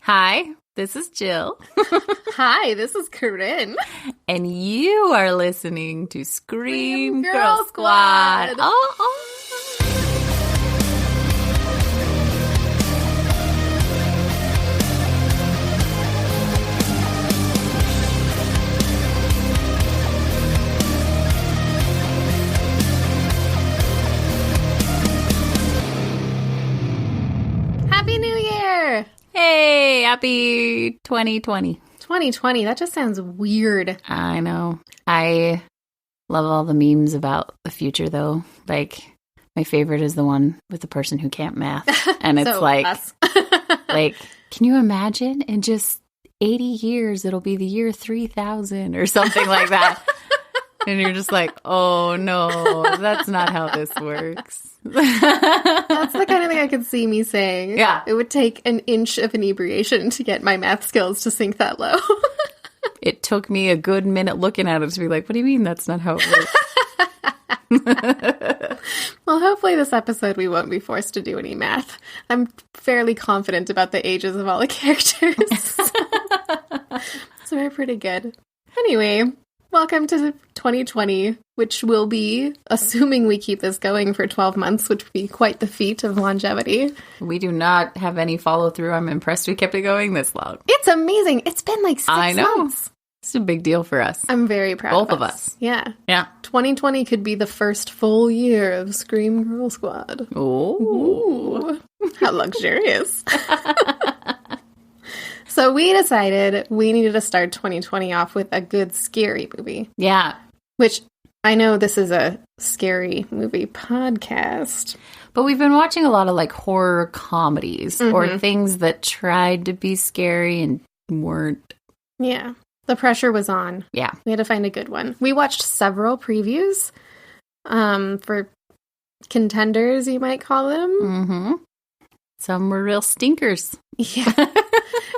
Hi, this is Jill. Hi, this is Caryn. And you are listening to Scream Girl Squad. Oh. Happy New Year! Hey, happy 2020. 2020, that just sounds weird. I know. I love all the memes about the future, though. Like, my favorite is the one with the person who can't math. And it's like, can you imagine? In just 80 years, it'll be the year 3000 or something like that. And you're just like, oh, no, that's not how this works. That's the kind of thing I could see me saying. Yeah. It would take an inch of inebriation to get my math skills to sink that low. It took me a good minute looking at it to be like, what do you mean that's not how it works? Well, hopefully this episode we won't be forced to do any math. I'm fairly confident about the ages of all the characters. So we're pretty good. Anyway, welcome to 2020, which will be, assuming we keep this going for 12 months, which would be quite the feat of longevity. We do not have any follow-through. I'm impressed we kept it going this long. It's amazing. It's been like 6 months. It's a big deal for us. I'm very proud Both of of us. Yeah. Yeah. 2020 could be the first full year of Scream Girl Squad. Ooh. How luxurious. So we decided we needed to start 2020 off with a good scary movie. Yeah. Which, I know this is a scary movie podcast. But we've been watching a lot of like horror comedies or things that tried to be scary and weren't. Yeah. The pressure was on. Yeah. We had to find a good one. We watched several previews for contenders, you might call them. Mm-hmm. Some were real stinkers. Yeah.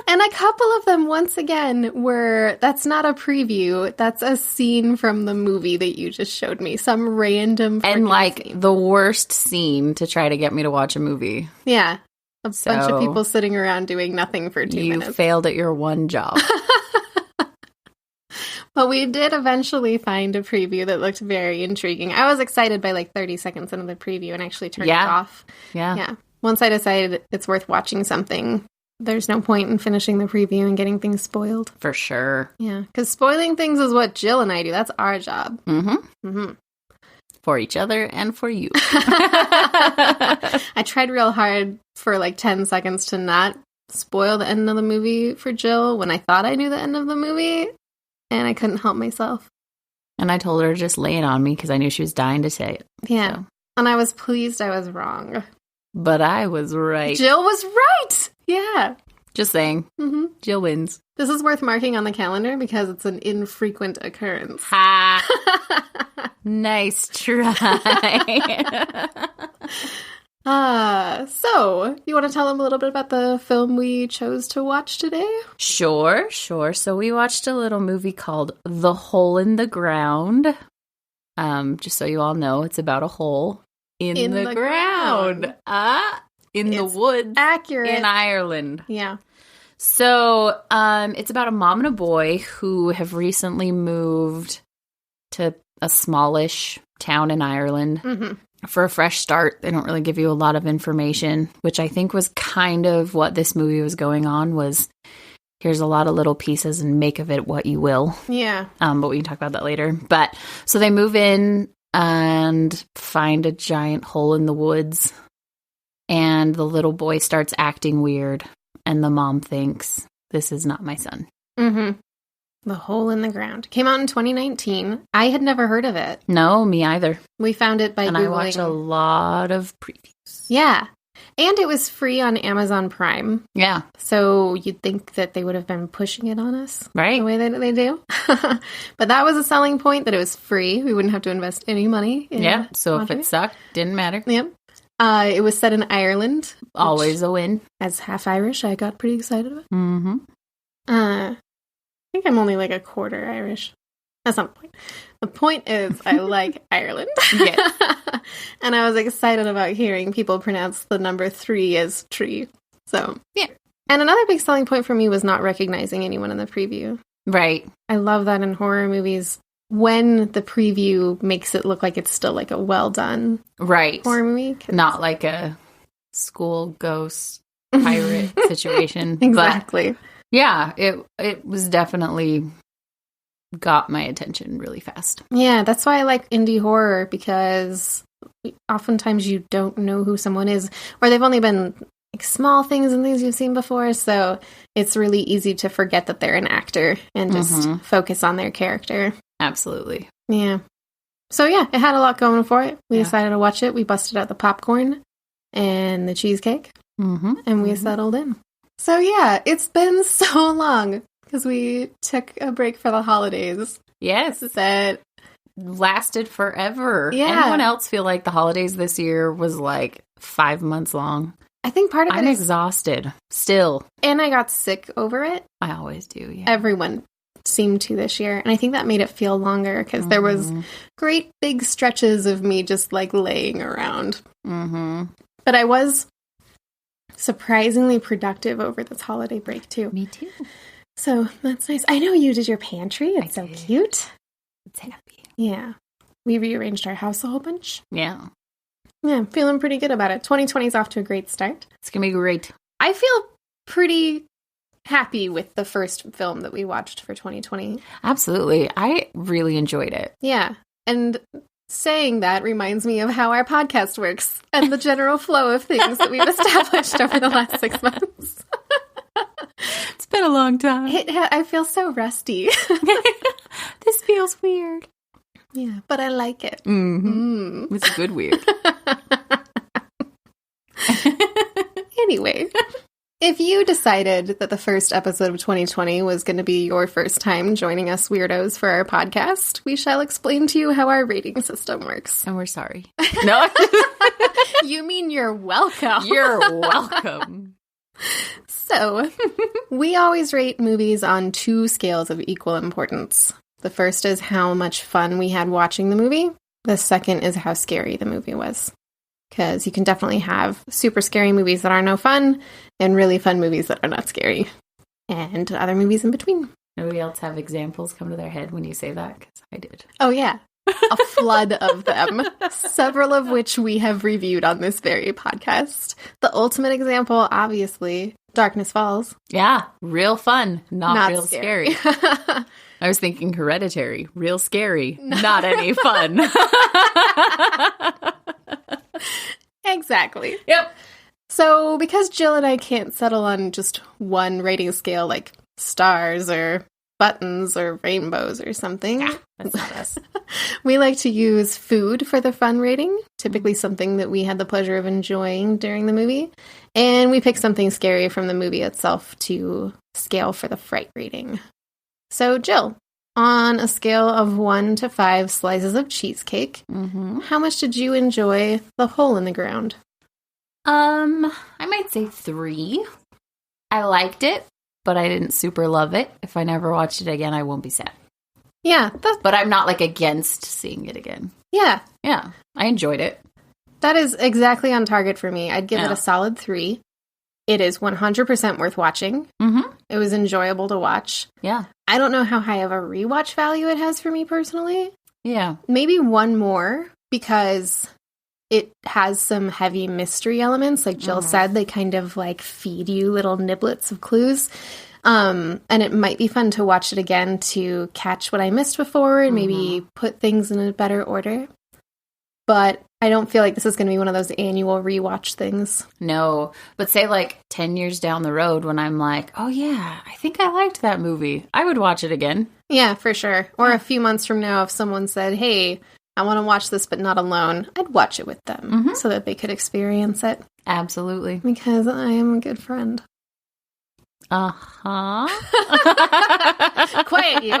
And a couple of them, once again, were, that's not a preview. That's a scene from the movie that you just showed me. Some random and like scene. The worst scene to try to get me to watch a movie. Yeah. A bunch of people sitting around doing nothing for 2 minutes. You failed at your one job. But we did eventually find a preview that looked very intriguing. I was excited by like 30 seconds into the preview and actually turned it off. Yeah. Once I decided it's worth watching something, there's no point in finishing the preview and getting things spoiled. For sure. Yeah, because spoiling things is what Jill and I do. That's our job. For each other and for you. I tried real hard for like 10 seconds to not spoil the end of the movie for Jill when I thought I knew the end of the movie, and I couldn't help myself. And I told her to just lay it on me because I knew she was dying to say it. Yeah. So. And I was pleased I was wrong. But I was right. Jill was right! Yeah. Just saying. Jill wins. This is worth marking on the calendar because it's an infrequent occurrence. Ha! Nice try. So, you want to tell them a little bit about the film we chose to watch today? Sure. So we watched a little movie called The Hole in the Ground. Just so you all know, it's about a hole in the ground. In the woods. Accurate. In Ireland. Yeah. So, it's about a mom and a boy who have recently moved to a smallish town in Ireland for a fresh start. They don't really give you a lot of information, which I think was kind of what this movie was going on, was here's a lot of little pieces and make of it what you will. Yeah. But we can talk about that later. But so they move in and find a giant hole in the woods, and the little boy starts acting weird, and the mom thinks, this is not my son. The Hole in the Ground. Came out in 2019. I had never heard of it. No, me either. We found it by Googling. I watched a lot of previews. Yeah. And it was free on Amazon Prime. Yeah. So you'd think that they would have been pushing it on us. Right. The way that they do. But that was a selling point, that it was free. We wouldn't have to invest any money in So watching if it sucked, didn't matter. Yep. It was set in Ireland. Always a win. As half Irish, I got pretty excited about it. I think I'm only like a quarter Irish. That's not the point. The point is, I like Ireland. Yes. And I was excited about hearing people pronounce the number 3 as tree. So, yeah. And another big selling point for me was not recognizing anyone in the preview. Right. I love that in horror movies when the preview makes it look like it's still like a well done horror movie. Not like a school ghost pirate situation. Exactly. But yeah, it was definitely got my attention really fast. Yeah, that's why I like indie horror, because oftentimes you don't know who someone is, or they've only been like small things and things you've seen before, so it's really easy to forget that they're an actor and just focus on their character. Absolutely. Yeah. So yeah, it had a lot going for it. We decided to watch it. We busted out the popcorn and the cheesecake, and we settled in. So yeah, it's been so long because we took a break for the holidays. Yes. That lasted forever. Yeah. Anyone else feel like the holidays this year was like 5 months long? I think part of it I'm is exhausted still. And I got sick over it. I always do, yeah. Everyone seemed to this year. And I think that made it feel longer because there was great big stretches of me just like laying around. But I was surprisingly productive over this holiday break too. Me too. So that's nice. I know you did your pantry. It's so cute. It's happy. Yeah. We rearranged our house a whole bunch. Yeah. Yeah, feeling pretty good about it. 2020 is off to a great start. It's going to be great. I feel pretty happy with the first film that we watched for 2020. Absolutely. I really enjoyed it. Yeah. And saying that reminds me of how our podcast works and the general flow of things that we've established over the last 6 months. It's been a long time. I feel so rusty. This feels weird. Yeah, but I like it. It's good weird. Anyway, if you decided that the first episode of 2020 was going to be your first time joining us weirdos for our podcast, we shall explain to you how our rating system works. And we're sorry. No. You mean you're welcome. You're welcome. So, we always rate movies on 2 scales of equal importance. The first is how much fun we had watching the movie. The second is how scary the movie was. Because you can definitely have super scary movies that are no fun and really fun movies that are not scary. And other movies in between. Nobody else have examples come to their head when you say that? Because I did. Oh, yeah. A flood of them. Several of which we have reviewed on this very podcast. The ultimate example, obviously, Darkness Falls. Yeah. Real fun. Not real scary. I was thinking Hereditary. Real scary. Not any fun. Exactly. Yep. So, because Jill and I can't settle on just one rating scale like stars or buttons or rainbows or something. Yeah, that's not us. We like to use food for the fun rating, typically something that we had the pleasure of enjoying during the movie. And we pick something scary from the movie itself to scale for the fright rating. So, Jill, on a scale of 1 to 5 slices of cheesecake, how much did you enjoy The Hole in the Ground? I might say 3. I liked it, but I didn't super love it. If I never watched it again, I won't be sad. Yeah. But I'm not, like, against seeing it again. Yeah. Yeah. I enjoyed it. That is exactly on target for me. I'd give it a solid 3. It is 100% worth watching. It was enjoyable to watch. Yeah. I don't know how high of a rewatch value it has for me personally. Yeah. Maybe one more, because it has some heavy mystery elements. Like Jill said, they kind of like feed you little niblets of clues. And it might be fun to watch it again to catch what I missed before and maybe put things in a better order. But I don't feel like this is going to be one of those annual rewatch things. No, but say like 10 years down the road when I'm like, oh yeah, I think I liked that movie, I would watch it again. Yeah, for sure. Or a few months from now, if someone said, hey, I want to watch this but not alone, I'd watch it with them so that they could experience it. Absolutely. Because I am a good friend. Quiet you.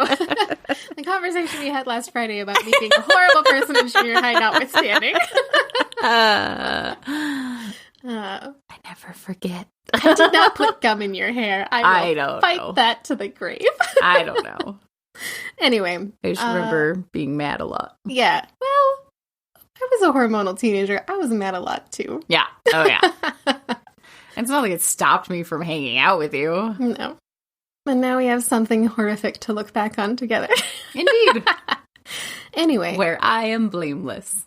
The conversation we had last Friday about me being a horrible person in junior high notwithstanding. I never forget. I did not put gum in your hair. I don't fight know. That to the grave. I don't know. Anyway. I just remember being mad a lot. Yeah. Well, I was a hormonal teenager. I was mad a lot too. Yeah. Oh yeah. It's not like it stopped me from hanging out with you. No. And now we have something horrific to look back on together. Indeed. Anyway. Where I am blameless.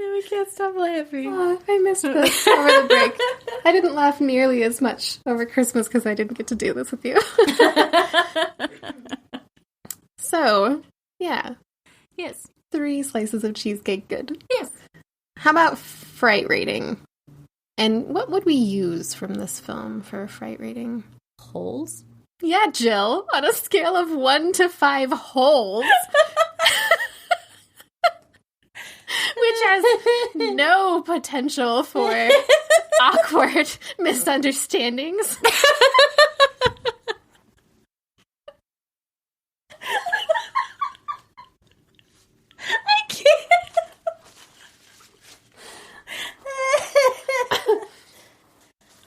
I can't stop laughing. Oh, I missed this over the break. I didn't laugh nearly as much over Christmas because I didn't get to do this with you. So, yeah. Yes. 3 slices of cheesecake good. Yes. How about Fright rating? And what would we use from this film for a Fright rating? Holes? Yeah, Jill. On a scale of 1 to 5 holes. Which has no potential for awkward misunderstandings. I can't.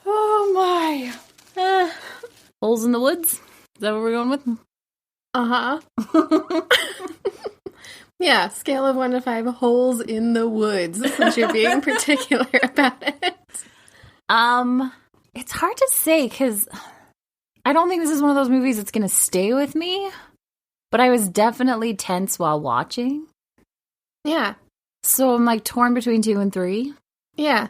Oh my. Holes in the woods? Is that what we're going with? Uh-huh. Yeah, scale of 1 to 5 holes in the woods, since you're being particular about it. It's hard to say, because I don't think this is one of those movies that's going to stay with me, but I was definitely tense while watching. Yeah. So I'm, like, torn between 2 and 3. Yeah.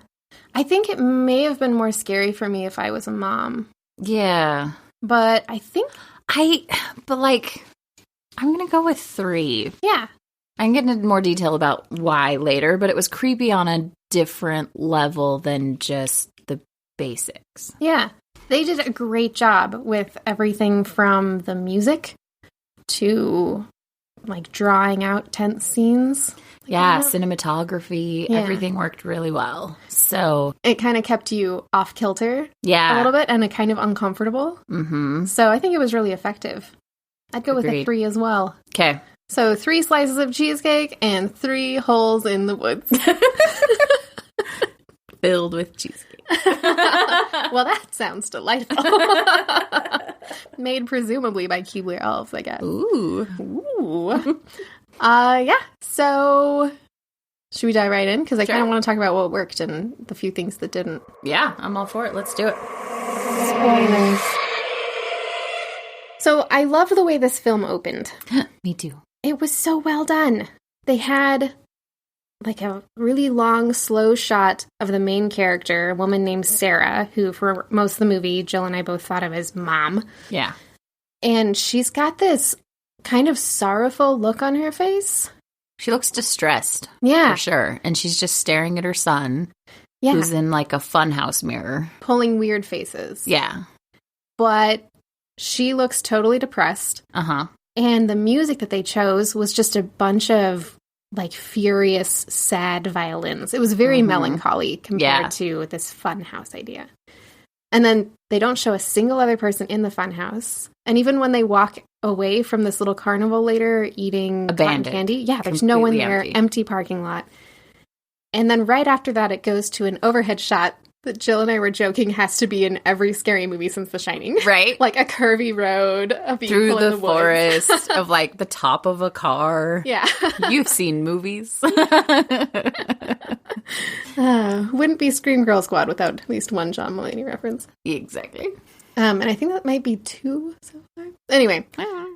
I think it may have been more scary for me if I was a mom. Yeah. But I think... But, like, I'm going to go with 3. Yeah. I can get into more detail about why later, but it was creepy on a different level than just the basics. Yeah. They did a great job with everything from the music to, like, drawing out tense scenes. Yeah, cinematography, everything worked really well. So it kind of kept you off kilter a little bit and kind of uncomfortable. Mm-hmm. So I think it was really effective. I'd go Agreed. with a 3 as well. Okay. So 3 slices of cheesecake and 3 holes in the woods. Filled with cheesecake. Well, that sounds delightful. Made presumably by Keebler elves, I guess. Ooh. Yeah. So should we dive right in? Because I kind of want to talk about what worked and the few things that didn't. Yeah, I'm all for it. Let's do it. Spoilers. So I love the way this film opened. Me too. It was so well done. They had like a really long, slow shot of the main character, a woman named Sarah, who for most of the movie, Jill and I both thought of as Mom. Yeah. And she's got this kind of sorrowful look on her face. She looks distressed. Yeah. For sure. And she's just staring at her son, who's in like a funhouse mirror. Pulling weird faces. Yeah. But she looks totally depressed. Uh-huh. And the music that they chose was just a bunch of, like, furious, sad violins. It was very melancholy compared to this funhouse idea. And then they don't show a single other person in the funhouse. And even when they walk away from this little carnival later eating cotton candy, there's no one there, empty parking lot. And then right after that, it goes to an overhead shot that Jill and I were joking has to be in every scary movie since The Shining. Right. Like a curvy road, a vehicle through the in forest of like the top of a car. Yeah. You've seen movies. Wouldn't be Scream Girl Squad without at least one John Mulaney reference. Exactly. And I think that might be 2 so far. Anyway.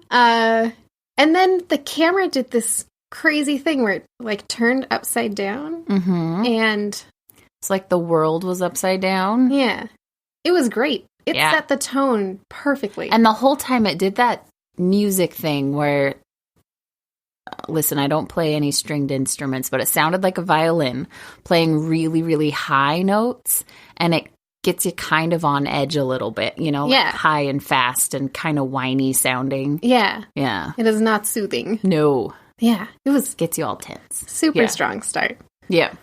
And then the camera did this crazy thing where it like turned upside down. Mm-hmm. And it's like the world was upside down. Yeah. It was great. It set the tone perfectly. And the whole time it did that music thing where, listen, I don't play any stringed instruments, but it sounded like a violin playing really, really high notes. And it gets you kind of on edge a little bit, you know, like high and fast and kind of whiny sounding. Yeah. Yeah. It is not soothing. No. Yeah. It was gets you all tense. Super strong start. Yeah.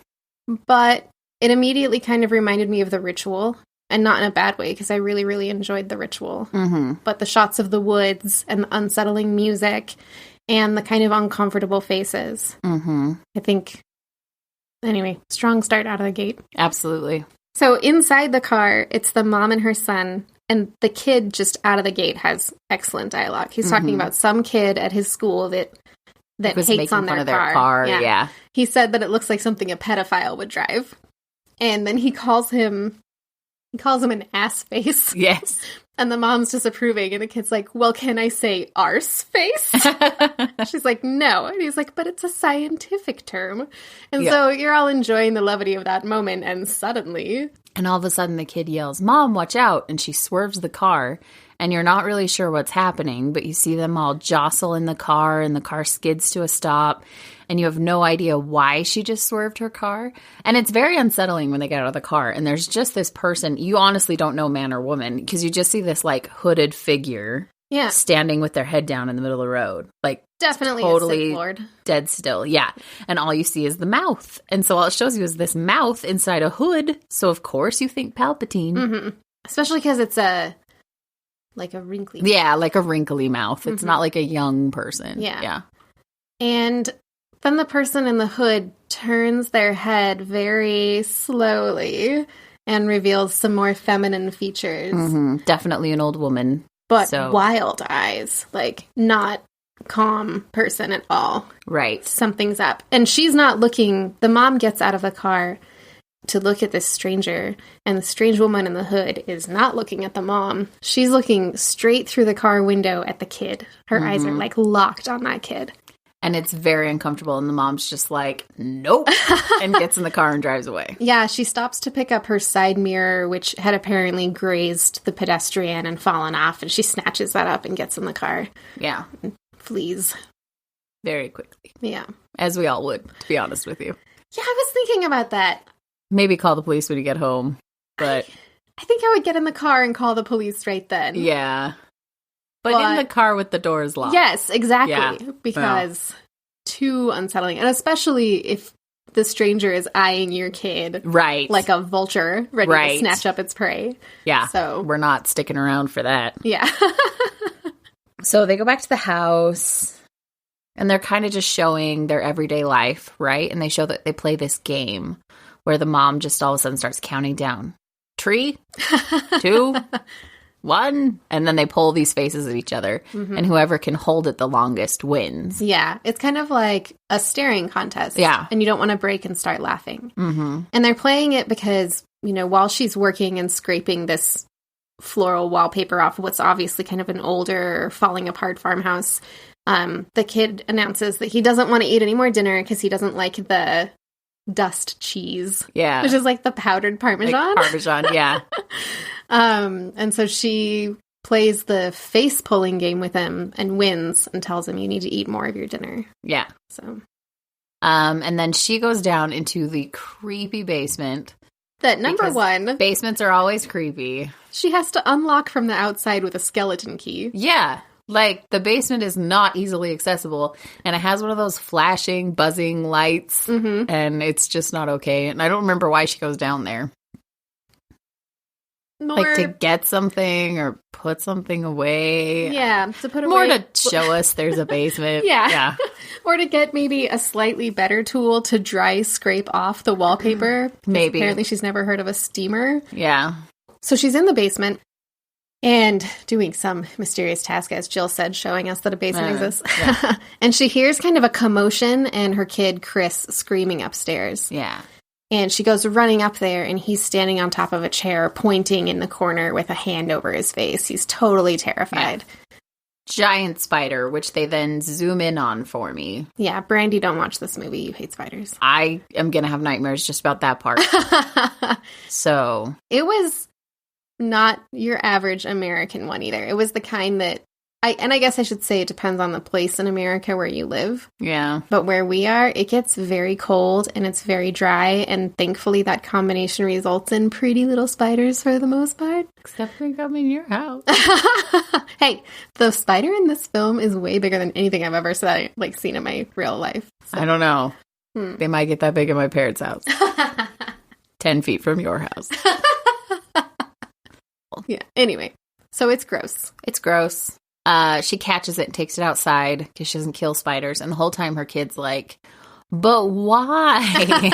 But it immediately kind of reminded me of The Ritual, and not in a bad way, because I really, really enjoyed The Ritual. Mm-hmm. But the shots of the woods and the unsettling music and the kind of uncomfortable faces. Mm-hmm. I think, anyway, strong start out of the gate. Absolutely. So inside the car, it's the mom and her son, and the kid just out of the gate has excellent dialogue. He's talking about some kid at his school that that hates on their car. Yeah. He said that it looks like something a pedophile would drive. And then he calls him an ass face. Yes. And the mom's disapproving, and the kid's like, well, can I say arse face? She's like, no. And he's like, but it's a scientific term. And so you're all enjoying the levity of that moment, and suddenly... And all of a sudden the kid yells, Mom, watch out! And she swerves the car, and you're not really sure what's happening, but you see them all jostle in the car, and the car skids to a stop, and you have no idea why she just swerved her car. And it's very unsettling when they get out of the car, and there's just this person, you honestly don't know man or woman, because you just see this, like, hooded figure standing with their head down in the middle of the road. Like, definitely totally a Sith Lord. Dead still, yeah. And all you see is the mouth. And so all it shows you is this mouth inside a hood, so of course you think Palpatine. Mm-hmm. Especially because it's a wrinkly mouth. Yeah, like a wrinkly mouth. It's not like a young person. Yeah. And then the person in the hood turns their head very slowly and reveals some more feminine features. Mm-hmm. Definitely an old woman. But wild eyes. Like, not calm person at all. Right. Something's up. And she's not looking... The mom gets out of the car to look at this stranger, and the strange woman in the hood is not looking at the mom. She's looking straight through the car window at the kid. Her eyes are, like, locked on that kid. And it's very uncomfortable, and the mom's just like, nope, and gets in the car and drives away. Yeah, she stops to pick up her side mirror, which had apparently grazed the pedestrian and fallen off, and she snatches that up and gets in the car. Yeah. And flees. Very quickly. Yeah. As we all would, to be honest with you. Yeah, I was thinking about that. Maybe call the police when you get home, but... I think I would get in the car and call the police right then. Yeah. But in the car with the doors locked. Yes, exactly. Yeah. Because too unsettling. And especially if the stranger is eyeing your kid. Right. Like a vulture ready to snatch up its prey. Yeah. So we're not sticking around for that. Yeah. So they go back to the house, and they're kind of just showing their everyday life, right? And they show that they play this game where the mom just all of a sudden starts counting down. 3, 2, 1, and then they pull these faces at each other, and whoever can hold it the longest wins. Yeah, it's kind of like a staring contest. Yeah. And you don't want to break and start laughing. Mm-hmm. And they're playing it because, you know, while she's working and scraping this floral wallpaper off what's obviously kind of an older, falling apart farmhouse, the kid announces that he doesn't want to eat any more dinner because he doesn't like the dust cheese. Yeah. Which is like the powdered Parmesan. Like Parmesan, yeah. And so she plays the face pulling game with him and wins and tells him you need to eat more of your dinner. Yeah. So, and then she goes down into the creepy basement. That number one. Basements are always creepy. She has to unlock from the outside with a skeleton key. Yeah. Like, the basement is not easily accessible, and it has one of those flashing, buzzing lights, and it's just not okay. And I don't remember why she goes down there. Like, to get something or put something away. Yeah, to put away. More to show us there's a basement. Yeah. Or to get maybe a slightly better tool to dry scrape off the wallpaper. Maybe. Apparently she's never heard of a steamer. Yeah. So she's in the basement and doing some mysterious task, as Jill said, showing us that a basement exists. Yeah. And she hears kind of a commotion and her kid, Chris, screaming upstairs. Yeah. And she goes running up there, and he's standing on top of a chair, pointing in the corner with a hand over his face. He's totally terrified. Yeah. Giant spider, which they then zoom in on for me. Yeah, Brandy, don't watch this movie. You hate spiders. I am going to have nightmares just about that part. So. It was not your average American one either. It was the kind that I guess I should say it depends on the place in America where you live. Yeah. But where we are, it gets very cold and it's very dry, and thankfully that combination results in pretty little spiders for the most part. Except for come in your house. Hey, the spider in this film is way bigger than anything I've ever seen in my real life. So. I don't know. They might get that big in my parents' house. 10 feet from your house. Yeah. Anyway, so it's gross. It's gross. She catches it and takes it outside because she doesn't kill spiders. And the whole time her kid's like, but why?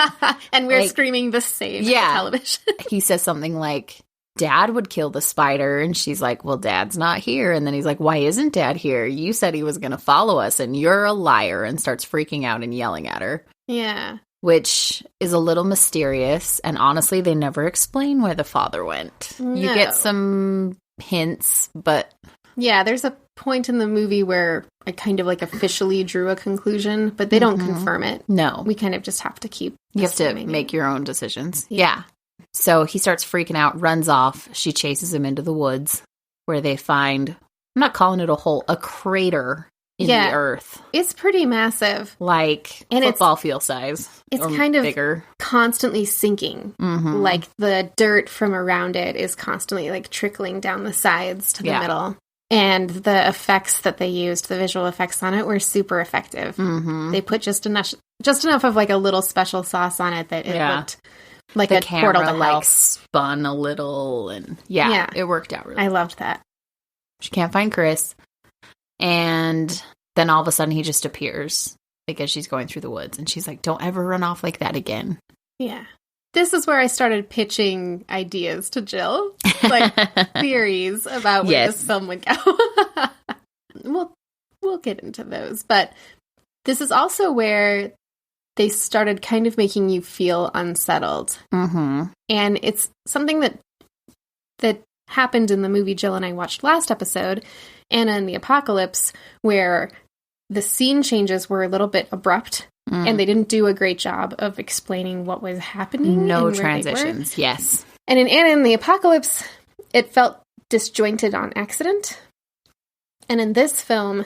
And we're screaming the same at the television. He says something like, Dad would kill the spider. And she's like, well, Dad's not here. And then he's like, why isn't Dad here? You said he was going to follow us and you're a liar, and starts freaking out and yelling at her. Yeah. Which is a little mysterious. And honestly, they never explain where the father went. No. You get some hints, but... Yeah, there's a point in the movie where I kind of like officially drew a conclusion, but they don't confirm it. No. We kind of just have to keep... You have to make your own decisions. Yeah. So he starts freaking out, runs off. She chases him into the woods where they find, I'm not calling it a hole, a crater in the earth. It's pretty massive. Like football field size. It's kind of bigger. Constantly sinking. Mm-hmm. Like the dirt from around it is constantly like trickling down the sides to the middle. And the effects that they used, the visual effects on it, were super effective. Mm-hmm. They put just enough of like a little special sauce on it that it looked like the a portal to hell. Like spun a little, and it worked out really. I loved that. She can't find Chris, and then all of a sudden he just appears because she's going through the woods, and she's like, "Don't ever run off like that again." Yeah. This is where I started pitching ideas to Jill, like theories about where this film would go. We'll get into those, but this is also where they started kind of making you feel unsettled, and it's something that happened in the movie Jill and I watched last episode, Anna and the Apocalypse, where the scene changes were a little bit abrupt. And they didn't do a great job of explaining what was happening. No transitions, yes. And in Anna and the Apocalypse, it felt disjointed on accident. And in this film,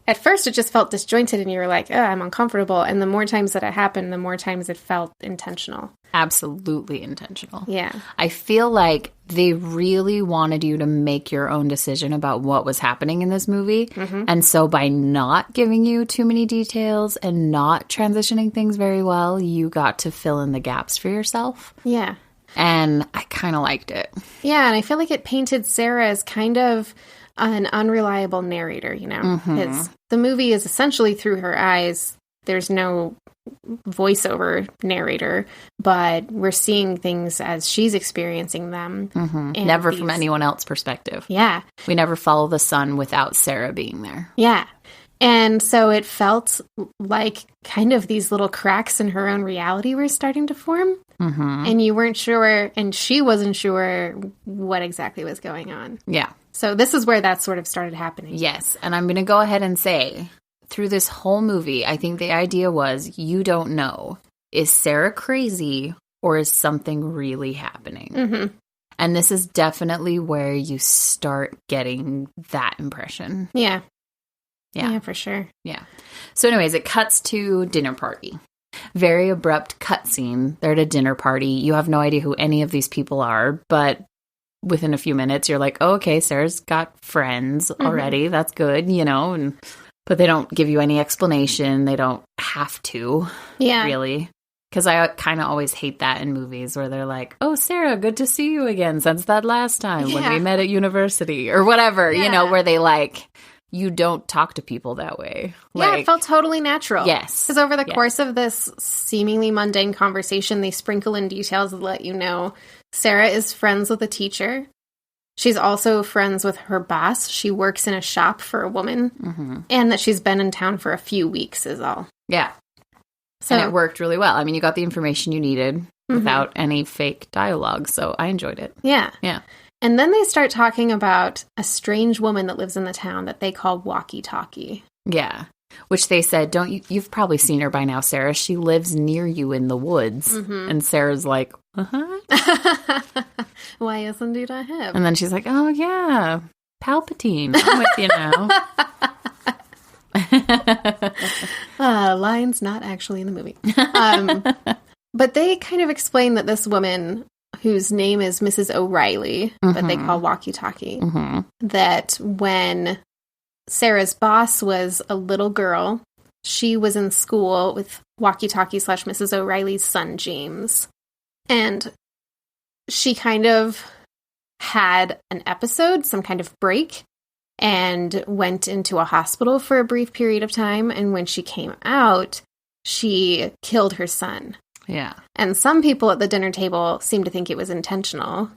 at first it just felt disjointed and you were like, oh, I'm uncomfortable. And the more times that it happened, the more times it felt intentional. Absolutely intentional. Yeah. I feel like they really wanted you to make your own decision about what was happening in this movie. Mm-hmm. And so by not giving you too many details and not transitioning things very well, you got to fill in the gaps for yourself. Yeah. And I kind of liked it. Yeah, and I feel like it painted Sarah as kind of an unreliable narrator, you know? Mm-hmm. The movie is essentially through her eyes. There's no voiceover narrator, but we're seeing things as she's experiencing them. Mm-hmm. Never from anyone else's perspective. Yeah. We never follow the sun without Sarah being there. Yeah. And so it felt like kind of these little cracks in her own reality were starting to form. Mm-hmm. And you weren't sure, and she wasn't sure what exactly was going on. Yeah. So this is where that sort of started happening. Yes. And I'm going to go ahead and say, through this whole movie, I think the idea was you don't know. Is Sarah crazy or is something really happening? Mm-hmm. And this is definitely where you start getting that impression. Yeah. Yeah, for sure. Yeah. So anyways, it cuts to dinner party. Very abrupt cutscene. They're at a dinner party. You have no idea who any of these people are, but within a few minutes, you're like, oh, okay, Sarah's got friends already. Mm-hmm. That's good, you know, but they don't give you any explanation. They don't have to, really. Because I kind of always hate that in movies where they're like, oh, Sarah, good to see you again since that last time when we met at university or whatever, you know, where they like... You don't talk to people that way. Yeah, it felt totally natural. Yes. Because over the course of this seemingly mundane conversation, they sprinkle in details that let you know Sarah is friends with a teacher. She's also friends with her boss. She works in a shop for a woman. Mm-hmm. And that she's been in town for a few weeks is all. Yeah. So, and it worked really well. I mean, you got the information you needed without any fake dialogue. So I enjoyed it. Yeah. Yeah. And then they start talking about a strange woman that lives in the town that they call Walkie Talkie. Yeah. Which they said, you've probably seen her by now, Sarah. She lives near you in the woods. Mm-hmm. And Sarah's like, uh-huh. Why, yes, indeed I have. And then she's like, oh, yeah, Palpatine. I'm with you now. Lines not actually in the movie. But they kind of explain that this woman... whose name is Mrs. O'Reilly, but they call Walkie Talkie, that when Sarah's boss was a little girl, she was in school with Walkie Talkie / Mrs. O'Reilly's son, James. And she kind of had an episode, some kind of break, and went into a hospital for a brief period of time. And when she came out, she killed her son. Yeah. And some people at the dinner table seem to think it was intentional.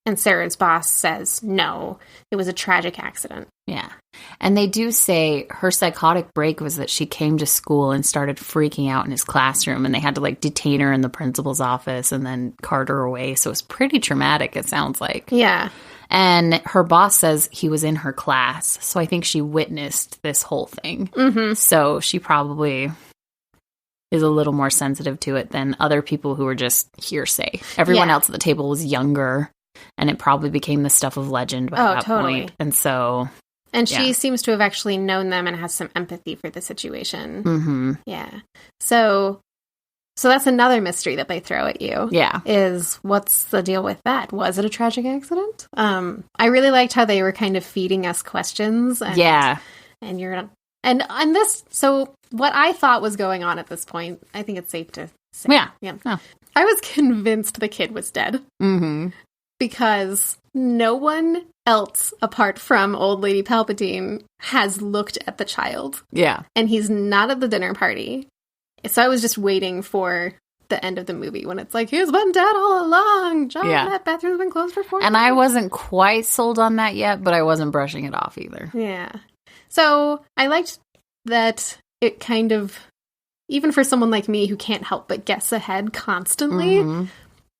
And Sarah's boss says, no, it was a tragic accident. Yeah. And they do say her psychotic break was that she came to school and started freaking out in his classroom, and they had to like detain her in the principal's office and then cart her away. So it was pretty traumatic, it sounds like. Yeah. And her boss says he was in her class. So I think she witnessed this whole thing. Mm-hmm. So she probably is a little more sensitive to it than other people who were just hearsay. Everyone else at the table was younger, and it probably became the stuff of legend by that point. And so... And she seems to have actually known them and has some empathy for the situation. Mm-hmm. Yeah. So that's another mystery that they throw at you. Yeah. Is what's the deal with that? Was it a tragic accident? I really liked how they were kind of feeding us questions. And, And you're... And this... So what I thought was going on at this point, I think it's safe to say. Yeah. Oh. I was convinced the kid was dead. Mm-hmm. Because no one else apart from Old Lady Palpatine has looked at the child. Yeah. And he's not at the dinner party. So I was just waiting for the end of the movie when it's like, he's been dead all along. John, that bathroom's been closed for 4 years. And I wasn't quite sold on that yet, but I wasn't brushing it off either. Yeah. So I liked that it kind of, even for someone like me who can't help but guess ahead constantly,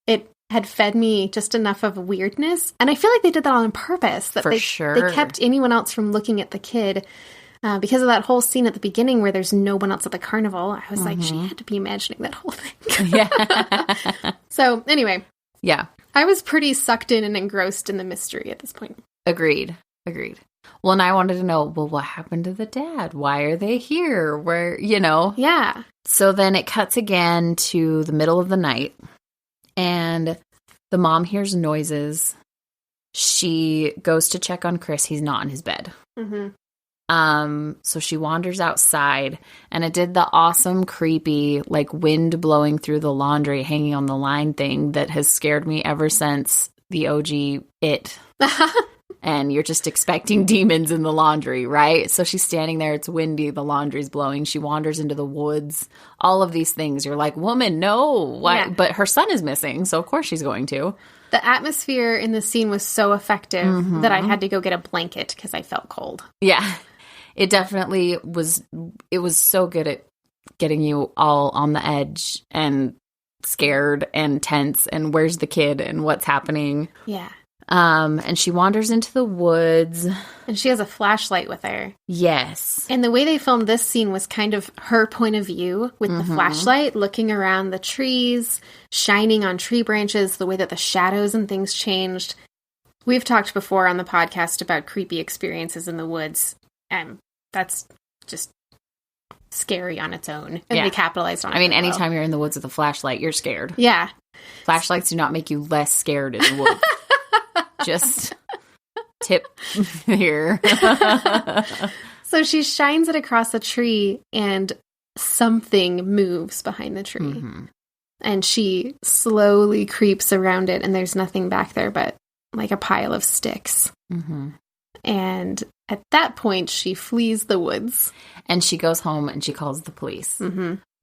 it had fed me just enough of weirdness. And I feel like they did that on purpose. That they kept anyone else from looking at the kid. Because of that whole scene at the beginning where there's no one else at the carnival. I was like, she had to be imagining that whole thing. Yeah. So anyway. Yeah. I was pretty sucked in and engrossed in the mystery at this point. Agreed. Well, and I wanted to know, well, what happened to the dad? Why are they here? Where, Yeah. So then it cuts again to the middle of the night. And the mom hears noises. She goes to check on Chris. He's not in his bed. Mm-hmm. So she wanders outside, and it did the awesome, creepy, like wind blowing through the laundry, hanging on the line thing that has scared me ever since the OG It. And you're just expecting demons in the laundry, right? So she's standing there. It's windy. The laundry's blowing. She wanders into the woods. All of these things. You're like, woman, no. Why? Yeah. But her son is missing, so of course she's going to. The atmosphere in the scene was so effective that I had to go get a blanket because I felt cold. Yeah. It definitely was. It was so good at getting you all on the edge and scared and tense and where's the kid and what's happening. Yeah. And she wanders into the woods. And she has a flashlight with her. Yes. And the way they filmed this scene was kind of her point of view with the flashlight, looking around the trees, shining on tree branches, the way that the shadows and things changed. We've talked before on the podcast about creepy experiences in the woods, and that's just scary on its own. And they capitalized on it. I mean, anytime you're in the woods with a flashlight, you're scared. Yeah. Flashlights do not make you less scared in the woods. Just tip here. So she shines it across a tree and something moves behind the tree. And she slowly creeps around it and there's nothing back there but like a pile of sticks. And at that point, she flees the woods. And she goes home and she calls the police.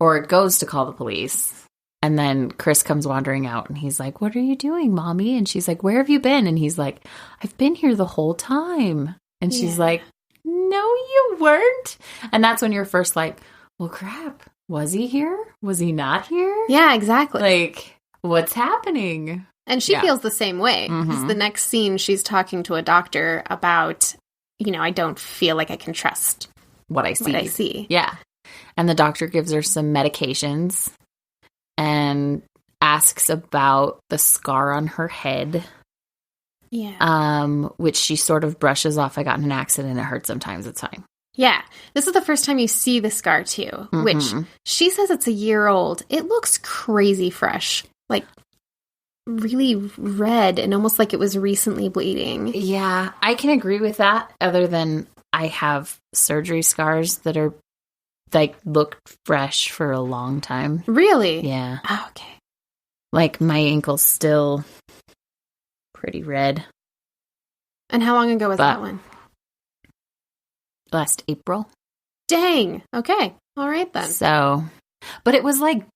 Or goes to call the police. And then Chris comes wandering out and he's like, what are you doing, Mommy? And she's like, where have you been? And he's like, I've been here the whole time. And she's like, no, you weren't. And that's when you're first like, well, crap. Was he here? Was he not here? Yeah, exactly. Like, what's happening? And she feels the same way. Because the next scene, she's talking to a doctor about, I don't feel like I can trust what I see. Yeah. And the doctor gives her some medications. And asks about the scar on her head. Yeah. Which she sort of brushes off. I got in an accident. It hurts sometimes. It's fine. Yeah. This is the first time you see the scar, too. Which she says it's a year old. It looks crazy fresh. Like, really red and almost like it was recently bleeding. Yeah. I can agree with that. Other than I have surgery scars that are like looked fresh for a long time. Really? Yeah. Oh, okay. Like my ankle's still pretty red. And how long ago was that one? Last April. Dang. Okay. All right then. So, but it was like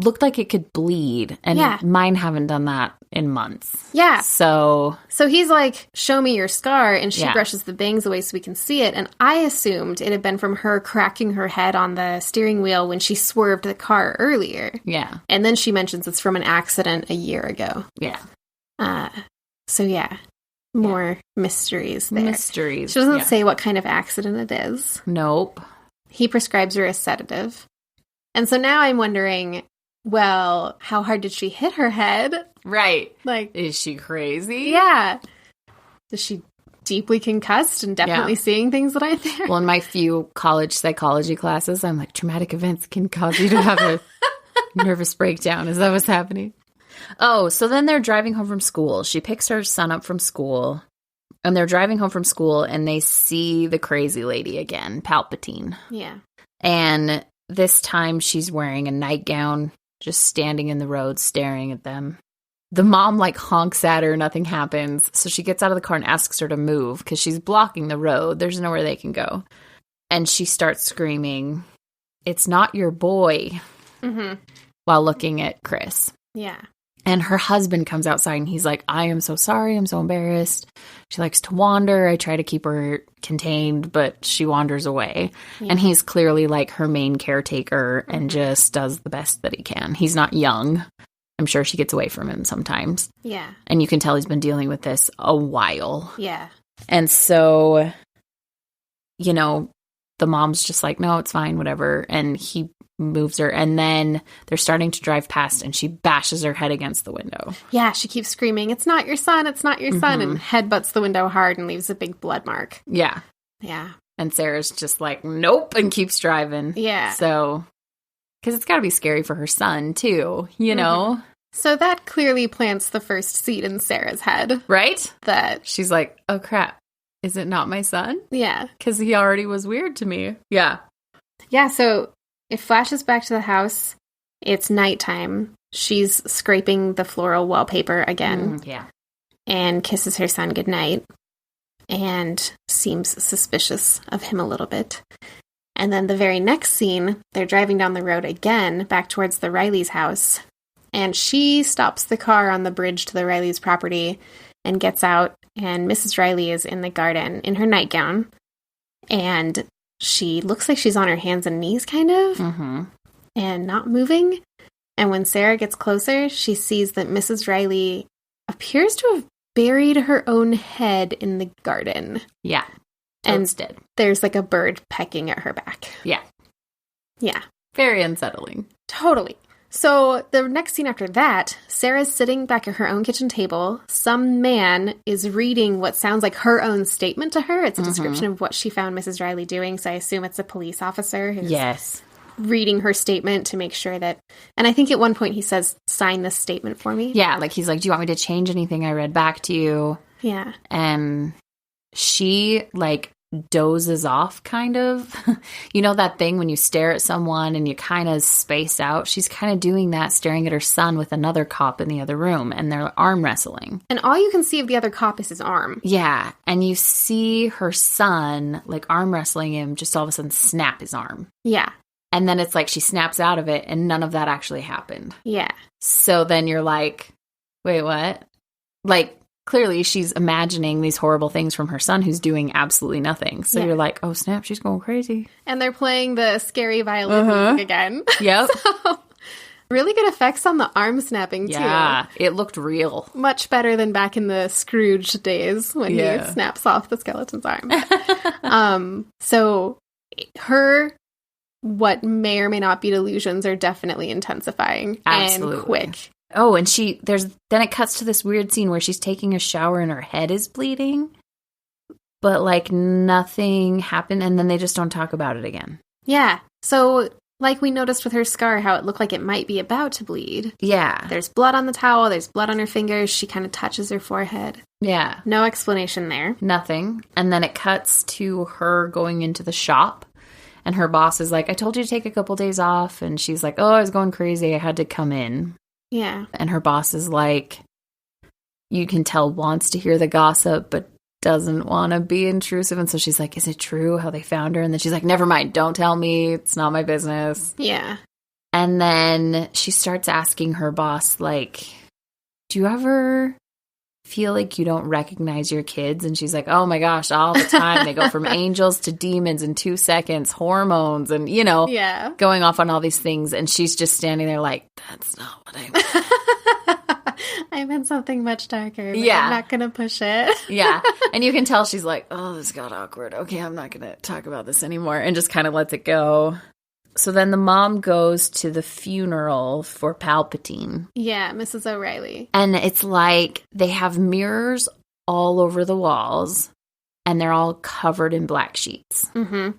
looked like it could bleed. And mine haven't done that in months. Yeah. So he's like, show me your scar. And she brushes the bangs away so we can see it. And I assumed it had been from her cracking her head on the steering wheel when she swerved the car earlier. Yeah. And then she mentions it's from an accident a year ago. Yeah. So yeah. More mysteries there. Mysteries. She doesn't say what kind of accident it is. Nope. He prescribes her a sedative. And so now I'm wondering, well, how hard did she hit her head? Right. Like, is she crazy? Yeah. Is she deeply concussed and definitely seeing things that aren't there? Well, in my few college psychology classes, I'm like, traumatic events can cause you to have a nervous breakdown. Is that what's happening? Oh, so then they're driving home from school. She picks her son up from school, and they're driving home from school, and they see the crazy lady again, Palpatine. Yeah. And this time she's wearing a nightgown, just standing in the road, staring at them. The mom, like, honks at her. Nothing happens. So she gets out of the car and asks her to move because she's blocking the road. There's nowhere they can go. And she starts screaming, "It's not your boy," while looking at Chris. Yeah. And her husband comes outside and he's like, "I am so sorry. I'm so embarrassed. She likes to wander. I try to keep her contained, but she wanders away." Yeah. And he's clearly like her main caretaker and just does the best that he can. He's not young. I'm sure she gets away from him sometimes. Yeah. And you can tell he's been dealing with this a while. Yeah. And so, you know, the mom's just like, "No, it's fine, whatever." And he moves her, and then they're starting to drive past, and she bashes her head against the window. Yeah, she keeps screaming, "It's not your son, it's not your son," and headbutts the window hard and leaves a big blood mark. Yeah. Yeah. And Sarah's just like, "Nope," and keeps driving. Yeah. So, because it's got to be scary for her son, too, you know? So that clearly plants the first seed in Sarah's head. Right? That she's like, "Oh, crap. Is it not my son?" Yeah. Because he already was weird to me. Yeah. Yeah, so it flashes back to the house. It's nighttime. She's scraping the floral wallpaper again. Yeah. And kisses her son goodnight. And seems suspicious of him a little bit. And then the very next scene, they're driving down the road again, back towards the Riley's house. And she stops the car on the bridge to the Riley's property and gets out. And Mrs. Riley is in the garden in her nightgown. And she looks like she's on her hands and knees, kind of, and not moving. And when Sarah gets closer, she sees that Mrs. Riley appears to have buried her own head in the garden. Yeah. And it's dead. There's like a bird pecking at her back. Yeah. Yeah. Very unsettling. Totally. So the next scene after that, Sarah's sitting back at her own kitchen table. Some man is reading what sounds like her own statement to her. It's a description of what she found Mrs. Riley doing, so I assume it's a police officer who's reading her statement to make sure that... And I think at one point he says, "Sign this statement for me." Yeah, like he's like, "Do you want me to change anything I read back to you?" Yeah. And she, like, dozes off, kind of. You know that thing when you stare at someone and you kind of space out? She's kind of doing that, staring at her son with another cop in the other room, and they're arm wrestling. And all you can see of the other cop is his arm. Yeah, and you see her son, like, arm wrestling him, just all of a sudden snap his arm. Yeah. And then it's like she snaps out of it, and none of that actually happened. Yeah. So then you're like, wait, what? Like, clearly she's imagining these horrible things from her son who's doing absolutely nothing. So you're like, oh, snap, she's going crazy. And they're playing the scary violin music again. Yep. So, really good effects on the arm snapping, too. Yeah, it looked real. Much better than back in the Scrooge days when he snaps off the skeleton's arm. So her... what may or may not be delusions are definitely intensifying. Absolutely. And quick. Oh, and then it cuts to this weird scene where she's taking a shower and her head is bleeding, but like nothing happened, and then they just don't talk about it again. Yeah. So like we noticed with her scar, how it looked like it might be about to bleed. Yeah. There's blood on the towel, there's blood on her fingers, she kind of touches her forehead. Yeah. No explanation there. Nothing. And then it cuts to her going into the shop. And her boss is like, "I told you to take a couple days off." And she's like, "Oh, I was going crazy. I had to come in." Yeah. And her boss is like, you can tell wants to hear the gossip, but doesn't want to be intrusive. And so she's like, "Is it true how they found her?" And then she's like, "Never mind. Don't tell me. It's not my business." Yeah. And then she starts asking her boss, like, do you ever feel like you don't recognize your kids? And she's like, oh my gosh, all the time. They go from angels to demons in 2 seconds, hormones, and, going off on all these things. And she's just standing there like, that's not what I meant. I meant something much darker. But I'm not going to push it. Yeah. And you can tell she's like, oh, this got awkward. Okay, I'm not going to talk about this anymore. And just kind of lets it go. So then the mom goes to the funeral for Palpatine. Yeah, Mrs. O'Reilly. And it's like they have mirrors all over the walls, and they're all covered in black sheets. Mm-hmm.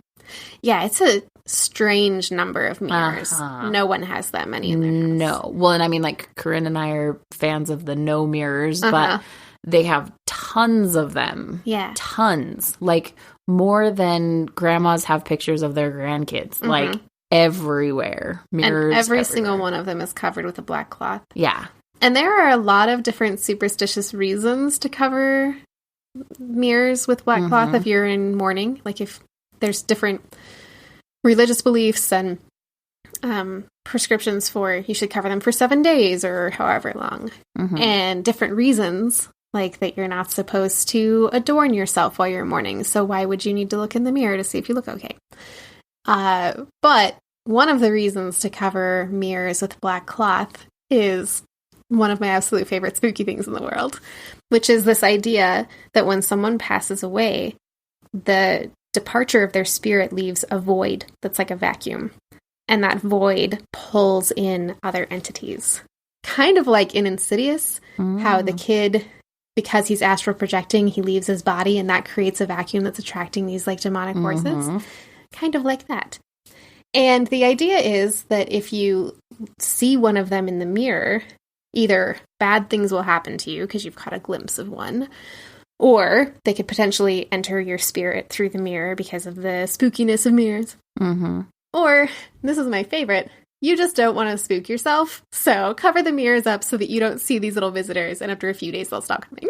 Yeah, it's a strange number of mirrors. No one has that many in their house. No. Well, and I mean, like, Caryn and I are fans of the no mirrors, but they have tons of them. Yeah. Tons. Like, more than grandmas have pictures of their grandkids. Mm-hmm. Like, everywhere. Mirrors. And every single one of them is covered with a black cloth. Yeah. And there are a lot of different superstitious reasons to cover mirrors with black cloth if you're in mourning. Like if there's different religious beliefs and prescriptions for you should cover them for 7 days or however long. Mm-hmm. And different reasons, like that you're not supposed to adorn yourself while you're mourning. So why would you need to look in the mirror to see if you look okay? But one of the reasons to cover mirrors with black cloth is one of my absolute favorite spooky things in the world, which is this idea that when someone passes away, the departure of their spirit leaves a void that's like a vacuum. And that void pulls in other entities. Kind of like in Insidious, how the kid, because he's astral projecting, he leaves his body and that creates a vacuum that's attracting these like demonic forces. Kind of like that. And the idea is that if you see one of them in the mirror, either bad things will happen to you because you've caught a glimpse of one, or they could potentially enter your spirit through the mirror because of the spookiness of mirrors. Mm-hmm. Or, this is my favorite, you just don't want to spook yourself, so cover the mirrors up so that you don't see these little visitors, and after a few days they'll stop coming.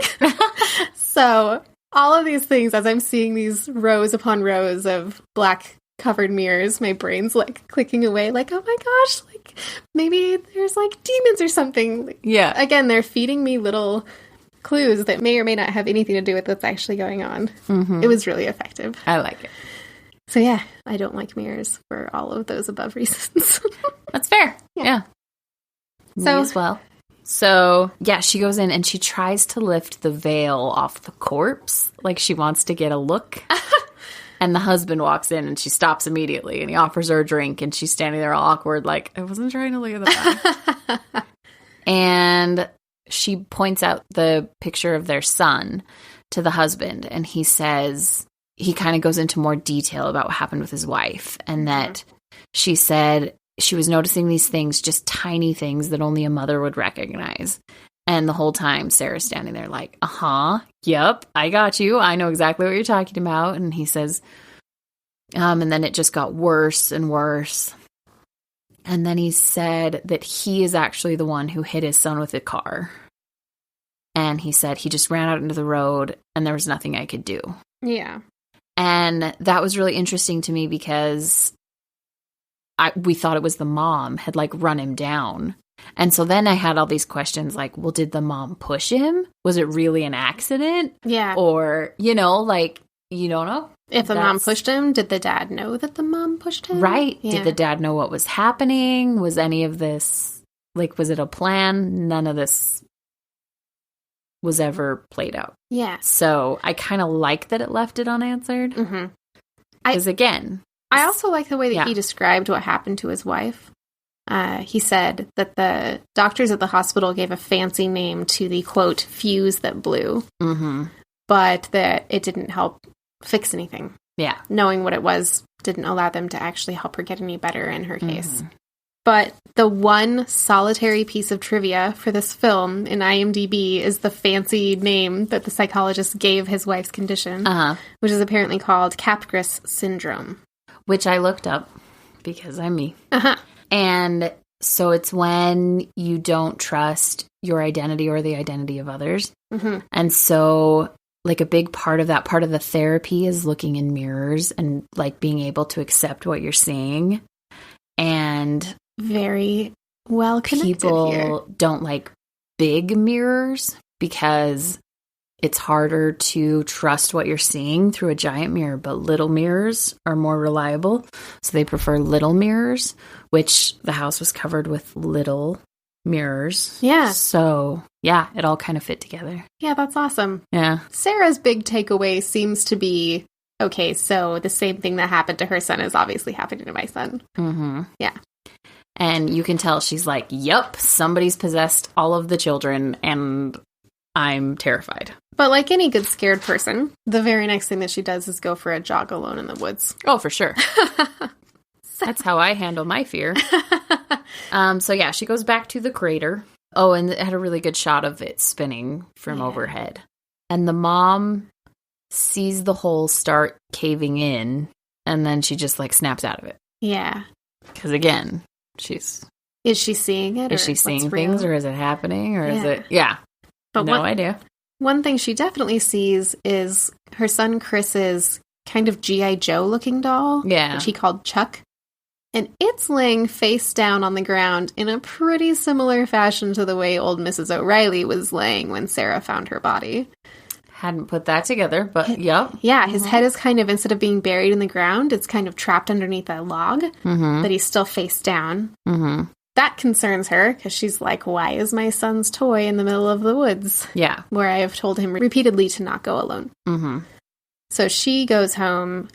So all of these things, as I'm seeing these rows upon rows of black covered mirrors, my brain's like clicking away like, oh my gosh, like maybe there's like demons or something. Yeah. Again, they're feeding me little clues that may or may not have anything to do with what's actually going on. Mm-hmm. It was really effective. I like it. So yeah, I don't like mirrors for all of those above reasons. That's fair. Yeah. Me as well. So, yeah, she goes in and she tries to lift the veil off the corpse. Like she wants to get a look. And the husband walks in and she stops immediately and he offers her a drink and she's standing there all awkward like, I wasn't trying to look at that. And she points out the picture of their son to the husband and he says, he kind of goes into more detail about what happened with his wife and that she said she was noticing these things, just tiny things that only a mother would recognize. And the whole time, Sarah's standing there like, yep, I got you. I know exactly what you're talking about. And he says, and then it just got worse and worse. And then he said that he is actually the one who hit his son with a car. And he said he just ran out into the road and there was nothing I could do. Yeah. And that was really interesting to me because we thought it was the mom had like run him down. And so then I had all these questions like, well, did the mom push him? Was it really an accident? Yeah. Or, like, you don't know. If the mom pushed him, did the dad know that the mom pushed him? Right. Yeah. Did the dad know what was happening? Was any of this, like, was it a plan? None of this was ever played out. Yeah. So I kind of like that it left it unanswered. Mm-hmm. Because again. I also like the way that he described what happened to his wife. He said that the doctors at the hospital gave a fancy name to the, quote, fuse that blew, but that it didn't help fix anything. Yeah. Knowing what it was didn't allow them to actually help her get any better in her case. But the one solitary piece of trivia for this film in IMDb is the fancy name that the psychologist gave his wife's condition, which is apparently called Capgras syndrome. Which I looked up because I'm me. And so it's when you don't trust your identity or the identity of others. And so like a big part of that, part of the therapy is looking in mirrors and like being able to accept what you're seeing. And very well connected here. Don't like big mirrors because it's harder to trust what you're seeing through a giant mirror, but little mirrors are more reliable. So they prefer little mirrors, which the house was covered with little mirrors. Yeah. So, yeah, it all kind of fit together. Yeah, that's awesome. Yeah. Sarah's big takeaway seems to be, okay, so the same thing that happened to her son is obviously happening to my son. Mm-hmm. Yeah. And you can tell she's like, yep, somebody's possessed all of the children, and I'm terrified. But like any good scared person, the very next thing that she does is go for a jog alone in the woods. Oh, for sure. That's how I handle my fear. So yeah, she goes back to the crater. Oh, and it had a really good shot of it spinning from overhead. And the mom sees the hole start caving in, and then she just like snaps out of it. Yeah. Because again, Is she seeing it? Is she seeing things, or is it happening, or is it... Yeah. But no idea. One thing she definitely sees is her son Chris's kind of G.I. Joe looking doll, which he called Chuck. And it's laying face down on the ground in a pretty similar fashion to the way old Mrs. O'Reilly was laying when Sarah found her body. Hadn't put that together, but yep. Yeah, his head is kind of, instead of being buried in the ground, it's kind of trapped underneath a log, but he's still face down. Mm-hmm. That concerns her, because she's like, why is my son's toy in the middle of the woods? Yeah. Where I have told him repeatedly to not go alone. Mm-hmm. So she goes home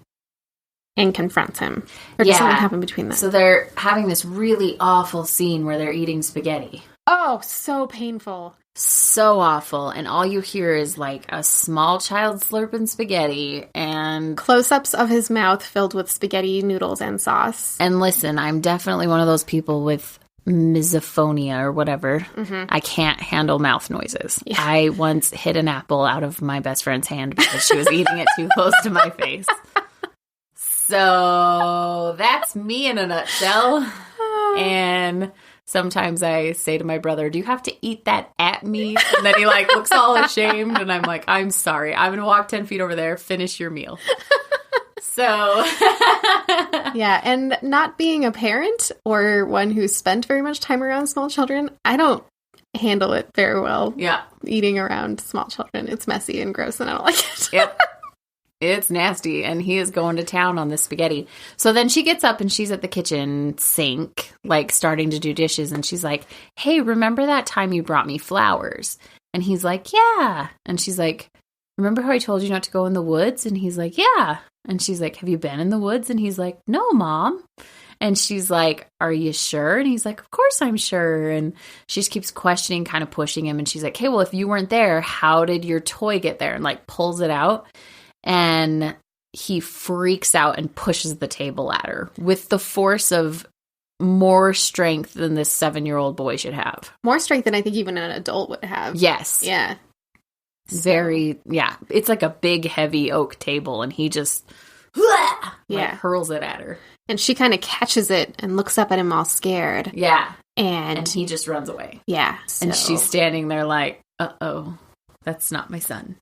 and confronts him. Or does something happen between them? So they're having this really awful scene where they're eating spaghetti. Oh, so painful. So awful. And all you hear is like a small child slurping spaghetti and... close-ups of his mouth filled with spaghetti noodles and sauce. And listen, I'm definitely one of those people with misophonia or whatever. Mm-hmm. I can't handle mouth noises. Yeah. I once hit an apple out of my best friend's hand because she was eating it too close to my face. So that's me in a nutshell. And sometimes I say to my brother, do you have to eat that at me? And then he like looks all ashamed. And I'm like, I'm sorry. I'm going to walk 10 feet over there, finish your meal. So. Yeah. And not being a parent or one who's spent very much time around small children, I don't handle it very well. Yeah. Eating around small children. It's messy and gross and I don't like it. Yep. It's nasty, and he is going to town on this spaghetti. So then she gets up, and she's at the kitchen sink, like, starting to do dishes, and she's like, hey, remember that time you brought me flowers? And he's like, yeah. And she's like, remember how I told you not to go in the woods? And he's like, yeah. And she's like, have you been in the woods? And he's like, no, Mom. And she's like, are you sure? And he's like, of course I'm sure. And she just keeps questioning, kind of pushing him, and she's like, hey, well, if you weren't there, how did your toy get there? And, like, pulls it out. And he freaks out and pushes the table at her with the force of more strength than this 7-year-old boy should have. More strength than I think even an adult would have. Yes. Yeah. Very, yeah. It's like a big, heavy oak table, and he just hurls it at her. And she kind of catches it and looks up at him all scared. Yeah. And he just runs away. Yeah. And she's standing there like, uh-oh, that's not my son.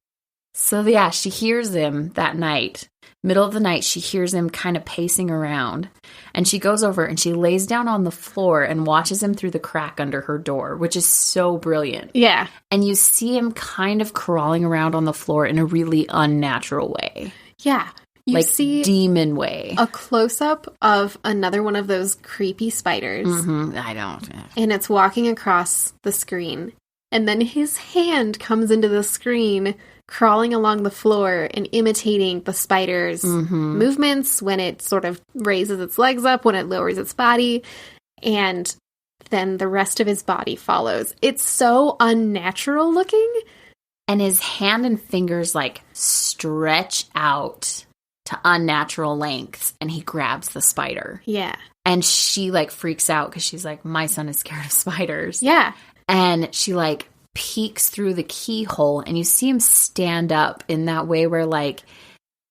So, yeah, she hears him that night. Middle of the night, she hears him kind of pacing around. And she goes over and she lays down on the floor and watches him through the crack under her door, which is so brilliant. Yeah. And you see him kind of crawling around on the floor in a really unnatural way. Yeah. You like see demon way. A close-up of another one of those creepy spiders. Mm-hmm. I don't. And it's walking across the screen. And then his hand comes into the screen, crawling along the floor and imitating the spider's movements when it sort of raises its legs up, when it lowers its body, and then the rest of his body follows. It's so unnatural looking. And his hand and fingers, like, stretch out to unnatural lengths, and he grabs the spider. Yeah. And she, like, freaks out because she's like, my son is scared of spiders. Yeah. And she, like, peeks through the keyhole, and you see him stand up in that way where, like,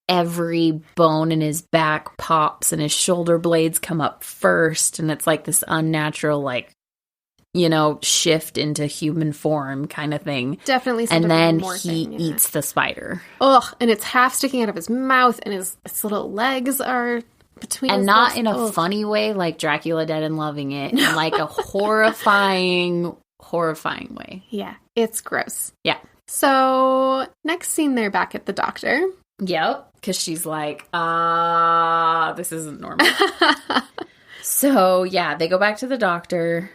every bone in his back pops and his shoulder blades come up first, and it's like this unnatural, like, you know, shift into human form kind of thing. Definitely. And then he eats the spider. Ugh, and it's half sticking out of his mouth, and his little legs are between and not in a funny way like Dracula Dead and Loving It, in like a horrifying way. Yeah, it's gross. Yeah. So next scene, they're back at the doctor. Yep, because she's like, this isn't normal. So yeah, they go back to the doctor.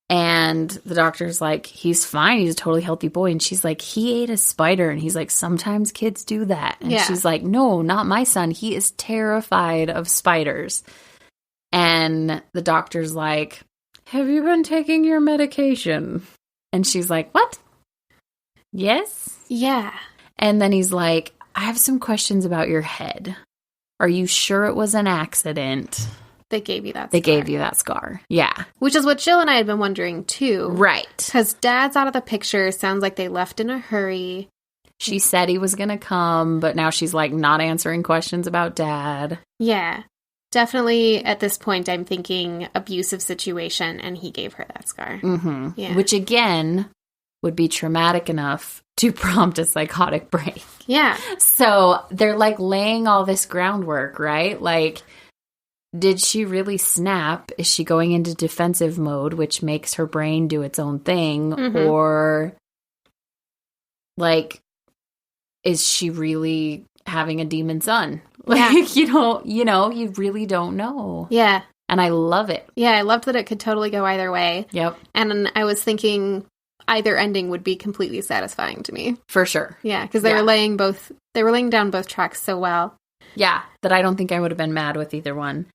And the doctor's like, he's fine. He's a totally healthy boy. And she's like, he ate a spider. And he's like, sometimes kids do that. And she's like, no, not my son. He is terrified of spiders. And the doctor's like, have you been taking your medication? And she's like, what? Yes? Yeah. And then he's like, I have some questions about your head. Are you sure it was an accident? They gave you that scar. They gave you that scar. Yeah. Which is what Jill and I had been wondering, too. Right. Because Dad's out of the picture. Sounds like they left in a hurry. She said he was going to come, but now she's, like, not answering questions about Dad. Yeah. Definitely, at this point, I'm thinking abusive situation, and he gave her that scar. Mm-hmm. Yeah. Which, again, would be traumatic enough to prompt a psychotic break. Yeah. So they're, like, laying all this groundwork, right? Like, did she really snap? Is she going into defensive mode, which makes her brain do its own thing? Mm-hmm. Or, like, is she really having a demon son? Like, you really don't know. Yeah. And I love it. Yeah, I loved that it could totally go either way. Yep. And I was thinking either ending would be completely satisfying to me. For sure. Yeah, because they were laying down both tracks so well. Yeah, that I don't think I would have been mad with either one.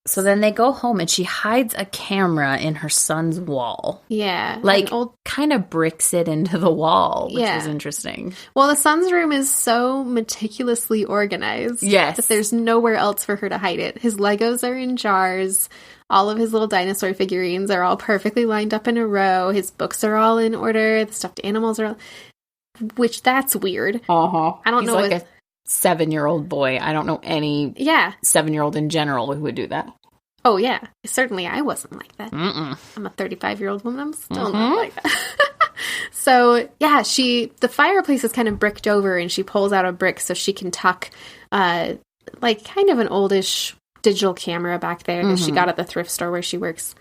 So then they go home and she hides a camera in her son's wall. Yeah. Like, kind of bricks it into the wall, which is interesting. Well, the son's room is so meticulously organized. Yes. That there's nowhere else for her to hide it. His Legos are in jars. All of his little dinosaur figurines are all perfectly lined up in a row. His books are all in order. The stuffed animals are... Which, that's weird. Uh-huh. I don't know like a 7-year-old boy. I don't know any 7-year-old in general who would do that. Oh, yeah. Certainly I wasn't like that. Mm-mm. I'm a 35-year-old woman. I'm still not like that. So, yeah, the fireplace is kind of bricked over and she pulls out a brick so she can tuck, like, kind of an oldish digital camera back there that she got at the thrift store where she works,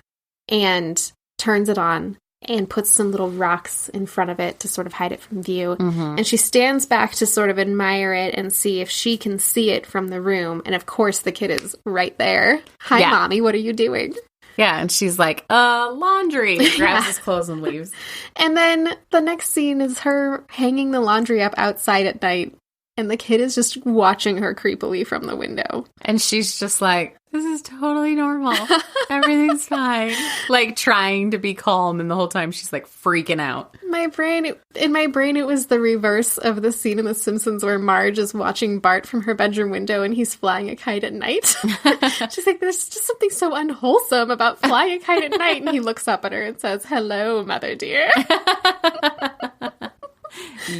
and turns it on and puts some little rocks in front of it to sort of hide it from view. And she stands back to sort of admire it and see if she can see it from the room. And of course the kid is right there. Hi, Mommy, what are you doing? Yeah, and she's like, laundry. Grabs his clothes and leaves. And then the next scene is her hanging the laundry up outside at night. And the kid is just watching her creepily from the window. And she's just like, this is totally normal. Everything's fine. Like, trying to be calm, and the whole time she's, like, freaking out. In my brain, it was the reverse of the scene in The Simpsons where Marge is watching Bart from her bedroom window and he's flying a kite at night. She's like, there's just something so unwholesome about flying a kite at night. And he looks up at her and says, hello, mother dear.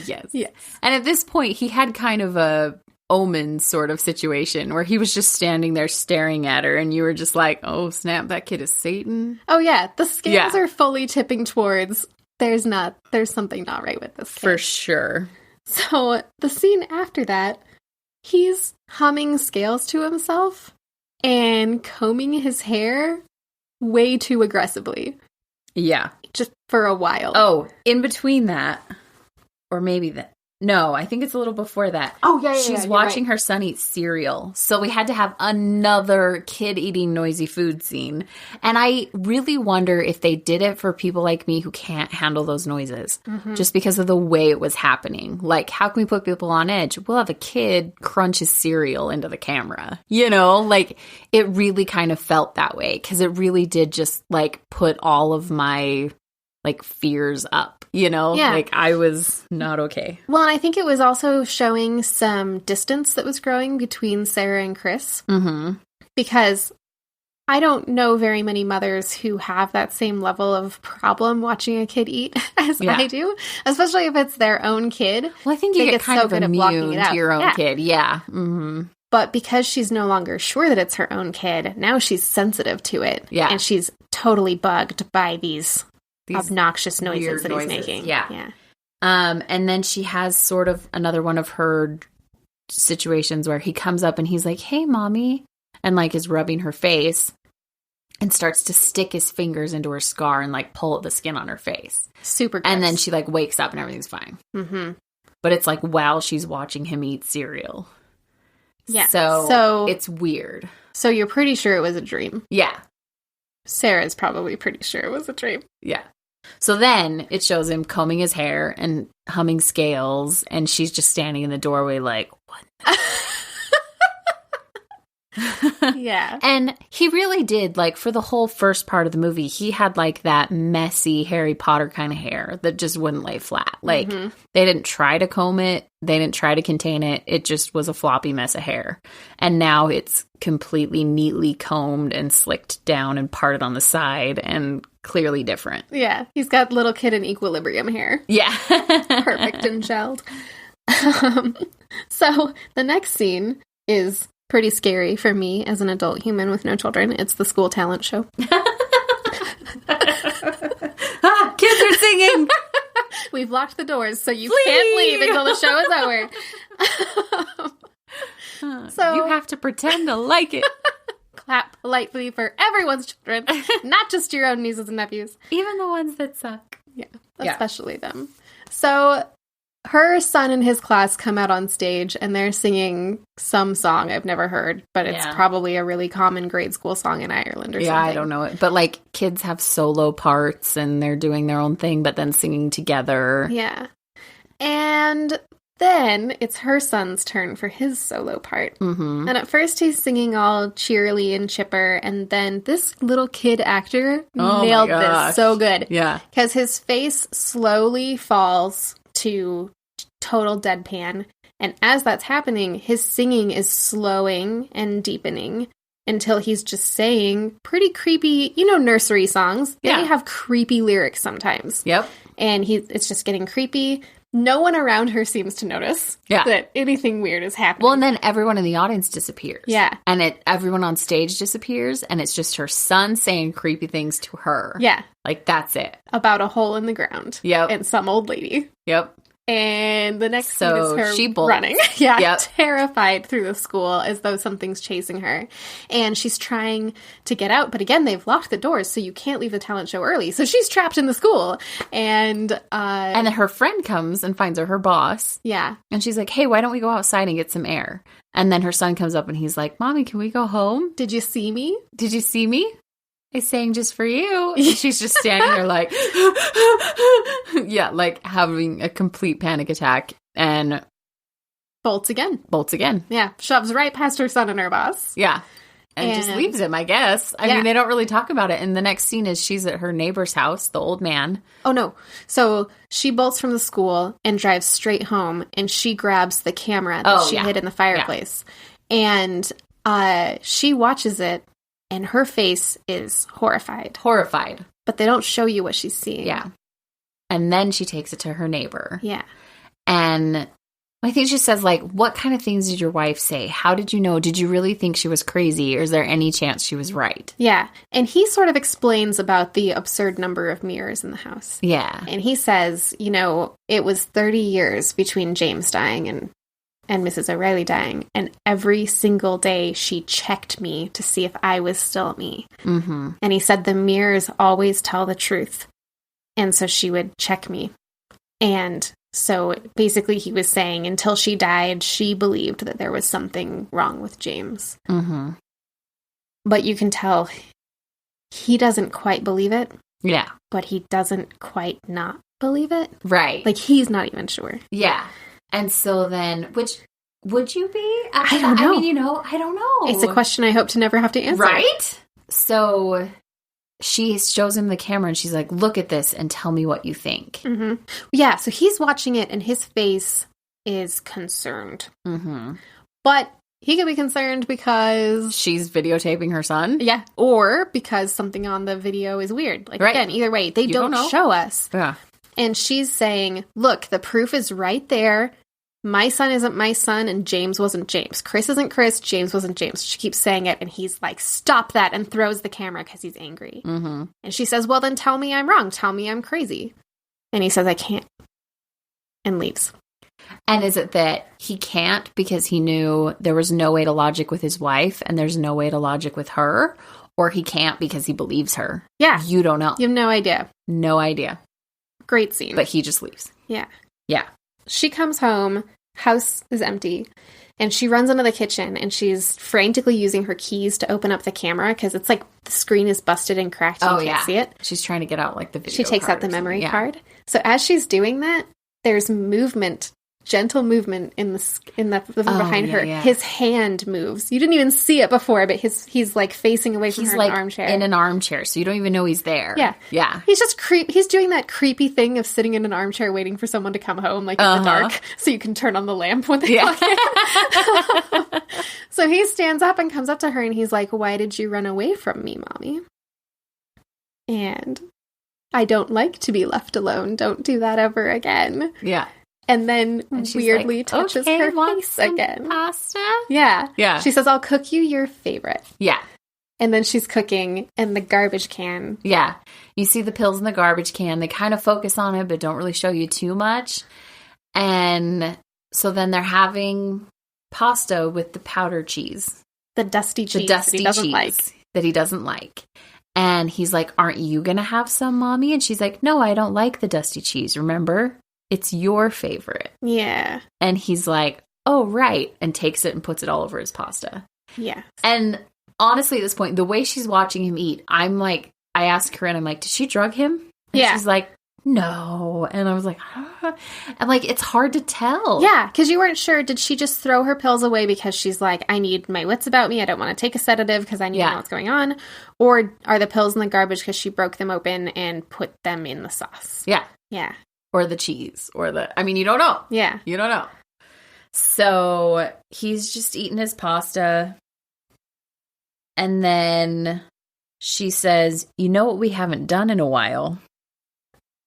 Yes. And at this point, he had kind of a Omen sort of situation where he was just standing there staring at her, and you were just like, oh, snap, that kid is Satan. Oh, yeah. The scales are fully tipping towards there's something not right with this kid. For sure. So the scene after that, he's humming scales to himself and combing his hair way too aggressively. Yeah. Just for a while. Oh, in between that. Or maybe that. No, I think it's a little before that. Oh, yeah, She's watching her son eat cereal. So we had to have another kid eating noisy food scene. And I really wonder if they did it for people like me who can't handle those noises. Just because of the way it was happening. Like, how can we put people on edge? We'll have a kid crunch his cereal into the camera. You know? Like, it really kind of felt that way. Because it really did just, like, put all of my, like, fears up. You know, like, I was not okay. Well, and I think it was also showing some distance that was growing between Sarah and Chris. Because I don't know very many mothers who have that same level of problem watching a kid eat as I do, especially if it's their own kid. Well, I think you get kind of immune to your own kid. Yeah. But because she's no longer sure that it's her own kid, now she's sensitive to it. Yeah. And she's totally bugged by these obnoxious noises that he's making. Yeah. And then she has sort of another one of her situations where he comes up and he's like, hey, Mommy. and, like, is rubbing her face and starts to stick his fingers into her scar and, like, pull at the skin on her face. Super gross. And then she, like, wakes up and everything's fine. Mm-hmm. But it's, like, while she's watching him eat cereal. Yeah. So it's weird. So you're pretty sure it was a dream? Yeah. Sarah's probably pretty sure it was a dream. Yeah. So then it shows him combing his hair and humming scales, and she's just standing in the doorway like, what? Yeah. And he really did, like, for the whole first part of the movie, he had, like, that messy Harry Potter kind of hair that just wouldn't lay flat. Like, they didn't try to comb it. They didn't try to contain it. It just was a floppy mess of hair. And now it's completely neatly combed and slicked down and parted on the side and clearly different. Yeah. He's got little kid in equilibrium hair. Yeah. Perfect and gelled. So the next scene is pretty scary for me as an adult human with no children. It's the school talent show. Kids are singing! We've locked the doors, so you can't leave until the show is over. So you have to pretend to like it. Clap politely for everyone's children, not just your own nieces and nephews. Even the ones that suck. Yeah, especially them. So her son and his class come out on stage, and they're singing some song I've never heard, but it's probably a really common grade school song in Ireland or something. Yeah, I don't know it. But, like, kids have solo parts, and they're doing their own thing, but then singing together. Yeah. And then it's her son's turn for his solo part. Mm-hmm. And at first he's singing all cheerily and chipper, and then this little kid actor nailed this so good. Yeah. Because his face slowly falls to total deadpan, and as that's happening, his singing is slowing and deepening until he's just saying pretty creepy, nursery songs. They have creepy lyrics sometimes. Yep. And it's just getting creepy. No one around her seems to notice that anything weird is happening. Well, and then everyone in the audience disappears. Yeah. And everyone on stage disappears, and it's just her son saying creepy things to her. Yeah. Like, that's it. About a hole in the ground. Yep. And some old lady. Yep. And the next scene is her she bolts. running. Terrified through the school as though something's chasing her. And she's trying to get out, but again, they've locked the doors, so you can't leave the talent show early. So she's trapped in the school. And then her friend comes and finds her boss. Yeah. And she's like, hey, why don't we go outside and get some air? And then her son comes up and he's like, Mommy, can we go home? Did you see me? Did you see me? I sang just for you. And she's just standing there like, like having a complete panic attack, and bolts again. Yeah. Shoves right past her son and her boss. Yeah. And just leaves him, I guess. I mean, they don't really talk about it. And the next scene is she's at her neighbor's house, the old man. Oh, no. So she bolts from the school and drives straight home, and she grabs the camera that she hid in the fireplace. Yeah. And she watches it. And her face is horrified. But they don't show you what she's seeing. Yeah. And then she takes it to her neighbor. Yeah. And I think she says, like, what kind of things did your wife say? How did you know? Did you really think she was crazy? Or is there any chance she was right? Yeah. And he sort of explains about the absurd number of mirrors in the house. Yeah. And he says, it was 30 years between James dying and Mrs. O'Reilly dying, and every single day she checked me to see if I was still me. Mm-hmm. And he said the mirrors always tell the truth, and so she would check me. And so basically he was saying until she died, she believed that there was something wrong with James. Mm-hmm. But you can tell he doesn't quite believe it. Yeah. But he doesn't quite not believe it. Right. Like, he's not even sure. Yeah. And so then, which would you be? I don't know. I mean, I don't know. It's a question I hope to never have to answer. Right? So she shows him the camera and she's like, look at this and tell me what you think. Mm-hmm. Yeah, so he's watching it and his face is concerned. Mm-hmm. But he could be concerned because she's videotaping her son? Yeah. Or because something on the video is weird. Like, again, either way, they don't show us. Yeah. And she's saying, look, the proof is right there. My son isn't my son, and James wasn't James. Chris isn't Chris, James wasn't James. She keeps saying it, and he's like, stop that, and throws the camera because he's angry. Mm-hmm. And she says, well, then tell me I'm wrong. Tell me I'm crazy. And he says, I can't. And leaves. And is it that he can't because he knew there was no way to logic with his wife and there's no way to logic with her? Or he can't because he believes her? Yeah. You don't know. You have no idea. No idea. Great scene. But he just leaves. Yeah. Yeah. She comes home, house is empty, and she runs into the kitchen and she's frantically using her keys to open up the camera because it's like the screen is busted and cracked and you can't see it. She's trying to get out like the video She takes card out the memory yeah. card. So as she's doing that, there's movement, gentle movement in the behind her. Yeah. His hand moves. You didn't even see it before, but he's like facing away from her in an armchair. In an armchair, so you don't even know he's there. Yeah. Yeah. He's just He's doing that creepy thing of sitting in an armchair waiting for someone to come home, like in the dark, so you can turn on the lamp when they walk in. So he stands up and comes up to her and he's like, "Why did you run away from me, Mommy?" And I don't like to be left alone. Don't do that ever again. Yeah. And then weirdly like, touches okay, her want face some again. Pasta? Yeah. Yeah. She says, "I'll cook you your favorite." Yeah. And then she's cooking and the garbage can. Yeah. You see the pills in the garbage can. They kind of focus on it, but don't really show you too much. And so then they're having pasta with the powdered cheese. The dusty cheese that he doesn't like. And he's like, "Aren't you going to have some, Mommy?" And she's like, "No, I don't like the dusty cheese. Remember? It's your favorite." Yeah. And he's like, "Oh, right." And takes it and puts it all over his pasta. Yeah. And honestly, at this point, the way she's watching him eat, I'm like, I asked Caryn, I'm like, "Did she drug him?" And she's like, "No." And I was like, huh? And like, it's hard to tell. Yeah, because you weren't sure. Did she just throw her pills away because she's like, "I need my wits about me. I don't want to take a sedative because I need to know what's going on"? Or are the pills in the garbage because she broke them open and put them in the sauce? Yeah. Yeah. Or the cheese. You don't know. Yeah. You don't know. So he's just eating his pasta. And then she says, "You know what we haven't done in a while?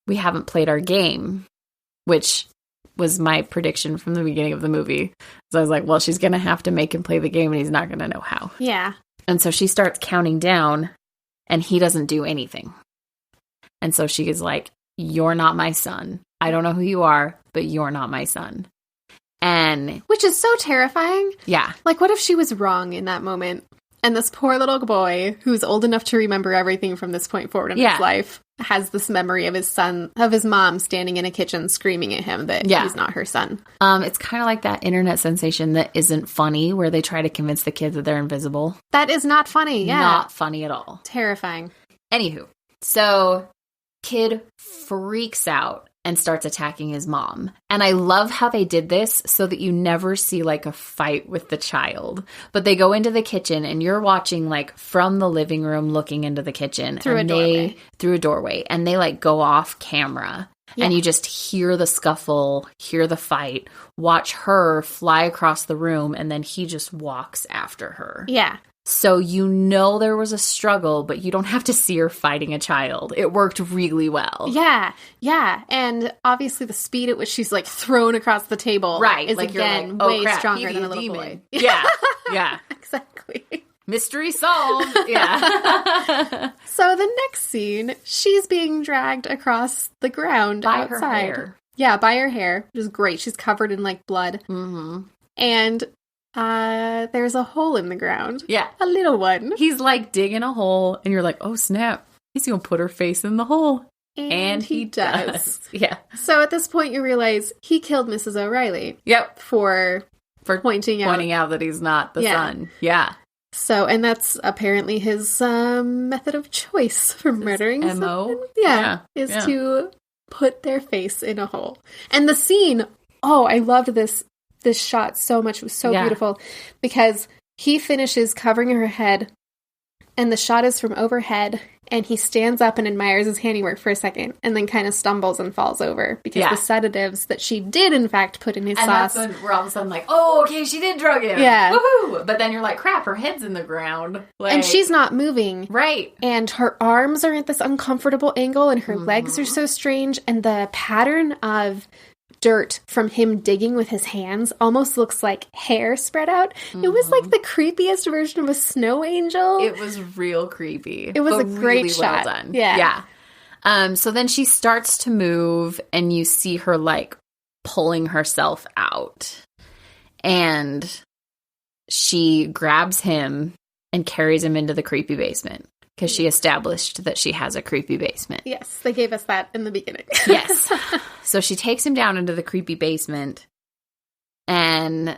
We haven't played our game," which was my prediction from the beginning of the movie. So I was like, well, she's going to have to make him play the game and he's not going to know how. Yeah. And so she starts counting down and he doesn't do anything. And so she is like, "You're not my son. I don't know who you are, but you're not my son." And which is so terrifying. Yeah. Like, what if she was wrong in that moment? And this poor little boy, who's old enough to remember everything from this point forward in his life, has this memory of his mom standing in a kitchen screaming at him that he's not her son. It's kind of like that internet sensation that isn't funny, where they try to convince the kids that they're invisible. That is not funny. Yeah. Not funny at all. Terrifying. Anywho, so kid freaks out and starts attacking his mom. And I love how they did this so that you never see like a fight with the child. But they go into the kitchen and you're watching like from the living room looking into the kitchen. Through a doorway. And they like go off camera. Yeah. And you just hear the scuffle, hear the fight, watch her fly across the room, and then he just walks after her. Yeah. So you know there was a struggle, but you don't have to see her fighting a child. It worked really well. Yeah, yeah. And obviously the speed at which she's like thrown across the table is like, again way stronger than a little boy. Yeah, yeah. Exactly. Mystery solved. Yeah. So the next scene, she's being dragged across the ground by outside. Her hair. Yeah, by her hair, which is great. She's covered in like blood. Mm-hmm. And there's a hole in the ground. Yeah. A little one. He's like digging a hole and you're like, oh snap, he's gonna put her face in the hole. And he does. Yeah. So at this point you realize he killed Mrs. O'Reilly. Yep. For pointing out that he's not the son. Yeah. So, and that's apparently his method of choice for murdering someone. Yeah. Is to put their face in a hole. And the scene, I loved this shot so much. It was so beautiful because he finishes covering her head and the shot is from overhead and he stands up and admires his handiwork for a second and then kind of stumbles and falls over because the sedatives that she did in fact put in his sauce. And that's when we're all of a sudden like, oh, okay, she did drug him. Yeah. Woohoo! But then you're like, crap, her head's in the ground. Like, and she's not moving. Right. And her arms are at this uncomfortable angle and her legs are so strange and the pattern of dirt from him digging with his hands almost looks like hair spread out. It was like the creepiest version of a snow angel. It was real creepy. It was a great shot. Well done. Yeah. So then she starts to move and you see her like pulling herself out. And she grabs him and carries him into the creepy basement because she established that she has a creepy basement. Yes, they gave us that in the beginning. Yes. So she takes him down into the creepy basement and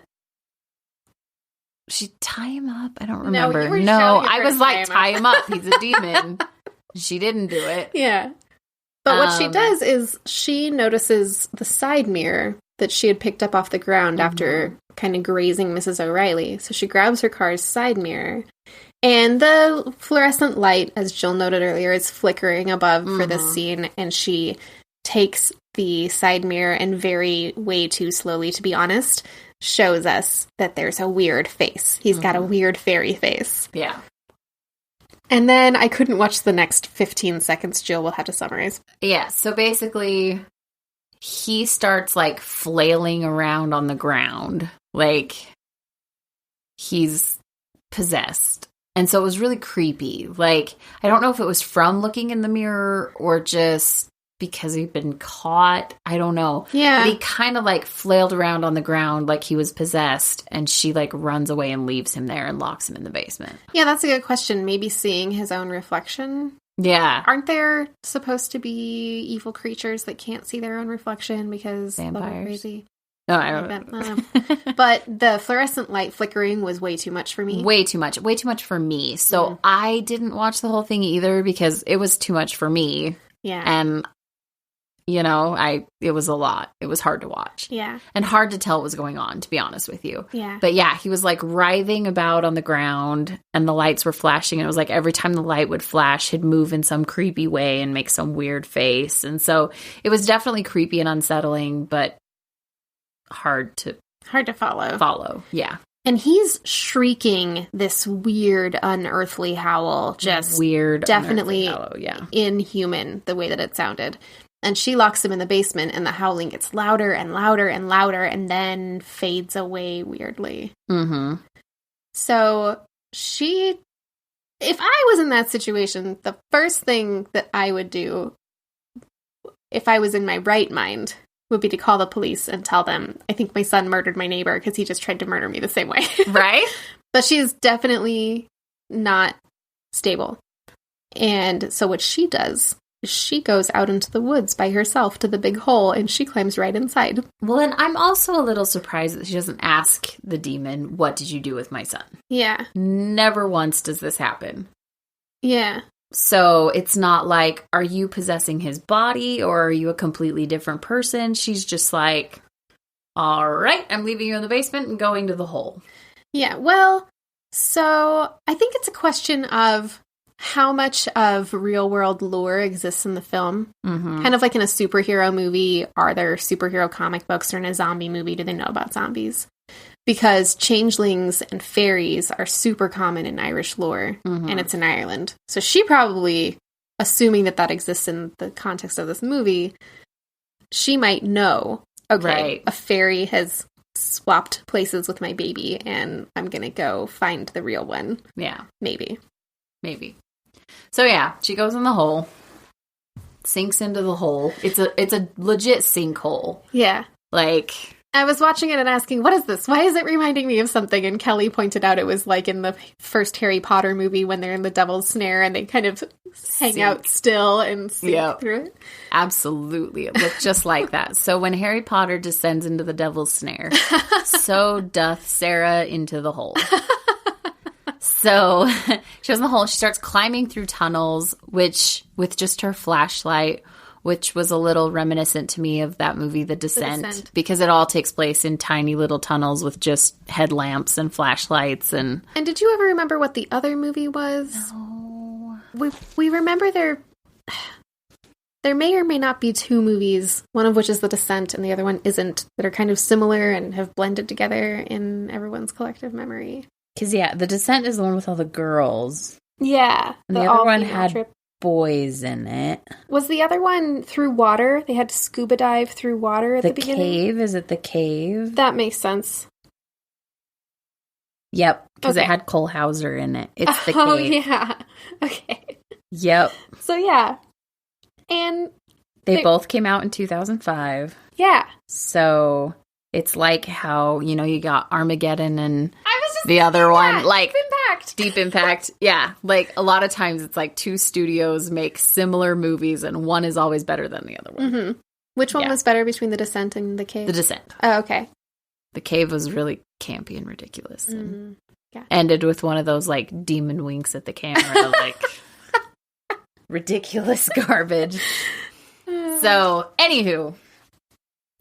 she tie him up? I don't remember. No, I was like, tie him up. He's a demon. She didn't do it. Yeah. But what she does is she notices the side mirror that she had picked up off the ground after kind of grazing Mrs. O'Reilly. So she grabs her car's side mirror, and the fluorescent light, as Jill noted earlier, is flickering above for this scene, and she takes the side mirror and way too slowly, to be honest, shows us that there's a weird face. He's got a weird fairy face. Yeah. And then I couldn't watch the next 15 seconds. Jill will have to summarize. Yeah, so basically, he starts, like, flailing around on the ground. Like, he's possessed. And so it was really creepy. Like, I don't know if it was from looking in the mirror or just because he'd been caught. I don't know. Yeah. But he kind of, like, flailed around on the ground like he was possessed. And she, like, runs away and leaves him there and locks him in the basement. Yeah, that's a good question. Maybe seeing his own reflection. Yeah. Aren't there supposed to be evil creatures that can't see their own reflection because they're crazy? No, I don't know. But the fluorescent light flickering was way too much for me. Way too much. Way too much for me. So I didn't watch the whole thing either because it was too much for me. Yeah. And, you know, it was a lot. It was hard to watch. Yeah. And hard to tell what was going on, to be honest with you. Yeah. But yeah, he was like writhing about on the ground and the lights were flashing. And it was like every time the light would flash, he'd move in some creepy way and make some weird face. And so it was definitely creepy and unsettling, but hard to follow. Yeah. And he's shrieking this weird, unearthly howl. Just weird, definitely howl, yeah. Inhuman, the way that it sounded. And she locks him in the basement, and the howling gets louder and louder and louder, and then fades away weirdly. Mm-hmm. So if I was in that situation, the first thing that I would do, if I was in my right mind, would be to call the police and tell them, I think my son murdered my neighbor because he just tried to murder me the same way. Right? But she's definitely not stable. And so what she does is she goes out into the woods by herself to the big hole, and she climbs right inside. Well, and I'm also a little surprised that she doesn't ask the demon, what did you do with my son? Yeah. Never once does this happen. Yeah. So it's not like, are you possessing his body or are you a completely different person? She's just like, all right, I'm leaving you in the basement and going to the hole. Yeah, well, so I think it's a question of how much of real-world lore exists in the film. Mm-hmm. Kind of like in a superhero movie, are there superhero comic books, or in a zombie movie, do they know about zombies? Because changelings and fairies are super common in Irish lore, and it's in Ireland. So she probably, assuming that exists in the context of this movie, she might know, okay, right, a fairy has swapped places with my baby, and I'm going to go find the real one. Yeah. Maybe. So yeah, she goes in the hole, sinks into the hole. It's a legit sinkhole. Yeah. Like, I was watching it and asking, what is this? Why is it reminding me of something? And Kelly pointed out it was like in the first Harry Potter movie when they're in the Devil's Snare and they kind of hang out still and sink through it. Absolutely. It looked just like that. So when Harry Potter descends into the Devil's Snare, so doth Sarah into the hole. So she goes in the hole. She starts climbing through tunnels, which with just her flashlight, which was a little reminiscent to me of that movie, The Descent, because it all takes place in tiny little tunnels with just headlamps and flashlights. And did you ever remember what the other movie was? No. We remember there may or may not be two movies, one of which is The Descent and the other one isn't, that are kind of similar and have blended together in everyone's collective memory. Because, yeah, The Descent is the one with all the girls. Yeah. And the other one had boys in it. Was the other one through water? They had to scuba dive through water at the beginning? The cave? Is it the cave? That makes sense. Yep, because it had Cole Hauser in it. It's the cave. Oh, yeah. Okay. Yep. So, yeah. And they both came out in 2005. Yeah. So it's like how, you got Armageddon and the other one, like Deep Impact. Yeah. Like a lot of times it's like two studios make similar movies and one is always better than the other one. Mm-hmm. Which one was better between The Descent and The Cave? The Descent. Oh, okay. The Cave was really campy and ridiculous. And ended with one of those like demon winks at the camera, like ridiculous garbage. So, anywho,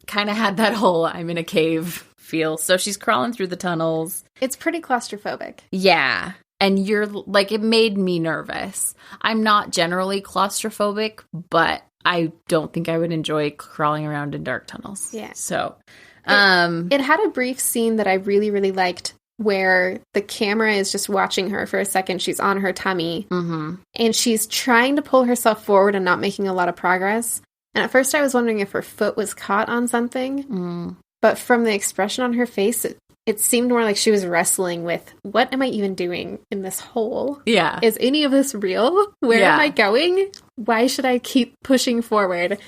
kind of had that whole I'm in a cave feel. So she's crawling through the tunnels. It's pretty claustrophobic. Yeah. And you're like, it made me nervous. I'm not generally claustrophobic, but I don't think I would enjoy crawling around in dark tunnels. Yeah. So, it had a brief scene that I really, really liked where the camera is just watching her for a second. She's on her tummy and she's trying to pull herself forward and not making a lot of progress. And at first I was wondering if her foot was caught on something, but from the expression on her face, it seemed more like she was wrestling with, what am I even doing in this hole? Yeah. Is any of this real? Where am I going? Why should I keep pushing forward?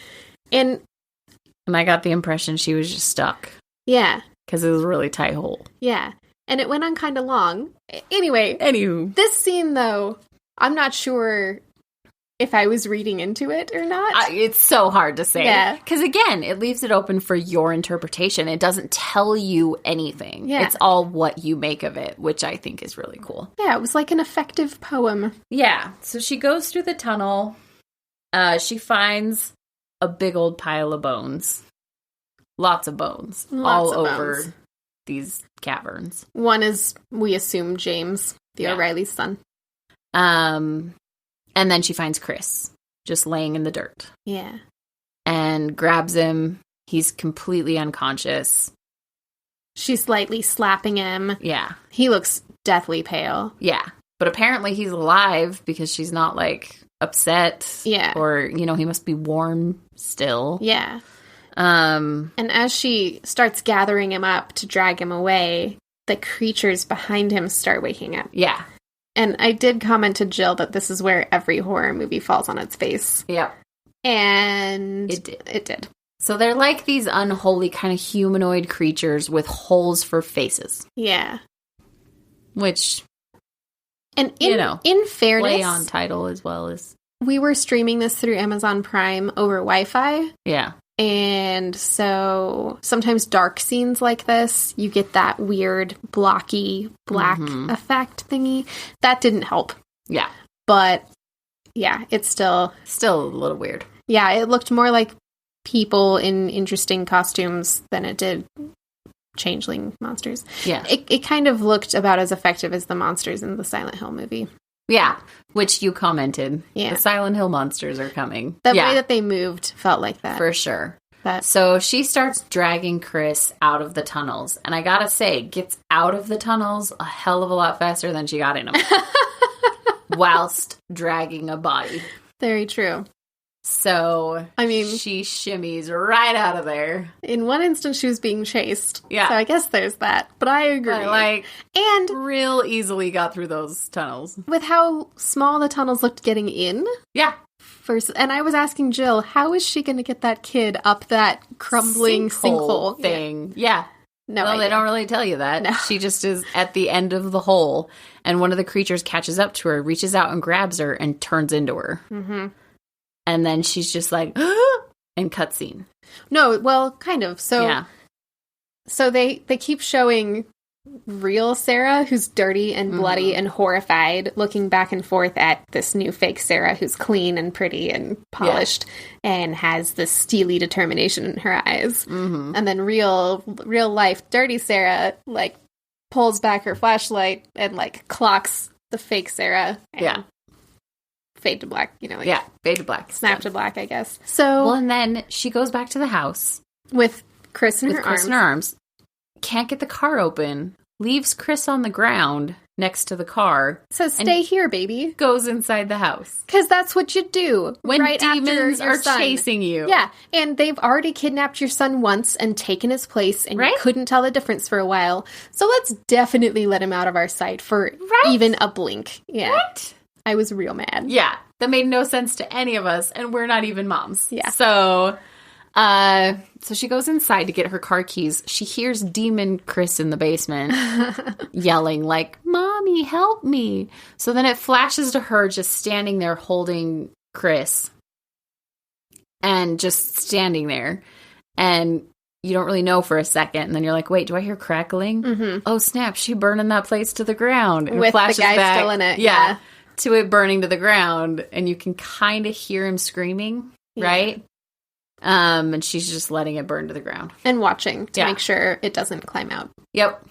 And I got the impression she was just stuck. Yeah. Because it was a really tight hole. Yeah. And it went on kind of long. Anyway. Anywho. This scene, though, I'm not sure if I was reading into it or not. It's so hard to say. Yeah. Because, again, it leaves it open for your interpretation. It doesn't tell you anything. Yeah. It's all what you make of it, which I think is really cool. Yeah, it was like an effective poem. Yeah. So she goes through the tunnel. She finds a big old pile of bones. Lots of bones. All over these caverns. One is, we assume, James, the O'Reilly's son. And then she finds Chris just laying in the dirt. Yeah. And grabs him. He's completely unconscious. She's lightly slapping him. Yeah. He looks deathly pale. Yeah. But apparently he's alive because she's not, like, upset. Yeah. Or, he must be warm still. Yeah. And as she starts gathering him up to drag him away, the creatures behind him start waking up. Yeah. And I did comment to Jill that this is where every horror movie falls on its face. Yeah. And it did. So they're like these unholy kind of humanoid creatures with holes for faces. Yeah. Which, and in fairness, play on title as well as... We were streaming this through Amazon Prime over Wi-Fi. Yeah. And so sometimes dark scenes like this, you get that weird blocky black effect thingy. That didn't help. Yeah. But yeah, it's still a little weird. Yeah, it looked more like people in interesting costumes than it did changeling monsters. Yeah. It kind of looked about as effective as the monsters in the Silent Hill movie. Yeah, which you commented. Yeah. The Silent Hill monsters are coming. The way that they moved felt like that. For sure. So she starts dragging Chris out of the tunnels. And I gotta say, gets out of the tunnels a hell of a lot faster than she got in them. Whilst dragging a body. Very true. So, I mean, she shimmies right out of there. In one instance, she was being chased. Yeah. So I guess there's that. But I agree. And real easily got through those tunnels. With how small the tunnels looked getting in. Yeah. And I was asking Jill, how is she going to get that kid up that crumbling sinkhole thing? Yeah. No, they don't really tell you that. No. She just is at the end of the hole, and one of the creatures catches up to her, reaches out and grabs her, and turns into her. Mm-hmm. And then she's just like, and cutscene. No, well, kind of. So they keep showing real Sarah, who's dirty and bloody and horrified, looking back and forth at this new fake Sarah, who's clean and pretty and polished and has this steely determination in her eyes. Mm-hmm. And then real life dirty Sarah, like, pulls back her flashlight and, like, clocks the fake Sarah. And fade to black, fade to black. Snap to black, I guess. So, well, and then she goes back to the house. With Chris in her arms. Can't get the car open. Leaves Chris on the ground next to the car. Says, stay here, baby. Goes inside the house. Because that's what you do. When demons are chasing you. Yeah, and they've already kidnapped your son once and taken his place, and you couldn't tell the difference for a while. So let's definitely let him out of our sight for even a blink. Yeah. Right? I was real mad. Yeah. That made no sense to any of us, and we're not even moms. Yeah. So, So she goes inside to get her car keys. She hears Demon Chris in the basement yelling like, "Mommy, help me." So then it flashes to her just standing there holding Chris. And just standing there. And you don't really know for a second. And then you're like, wait, do I hear crackling? Mm-hmm. Oh, snap. She burning that place to the ground. And with the guy back, still in it. Yeah. To it burning to the ground. And you can kind of hear him screaming, right? And she's just letting it burn to the ground. And watching to make sure it doesn't climb out. Yep.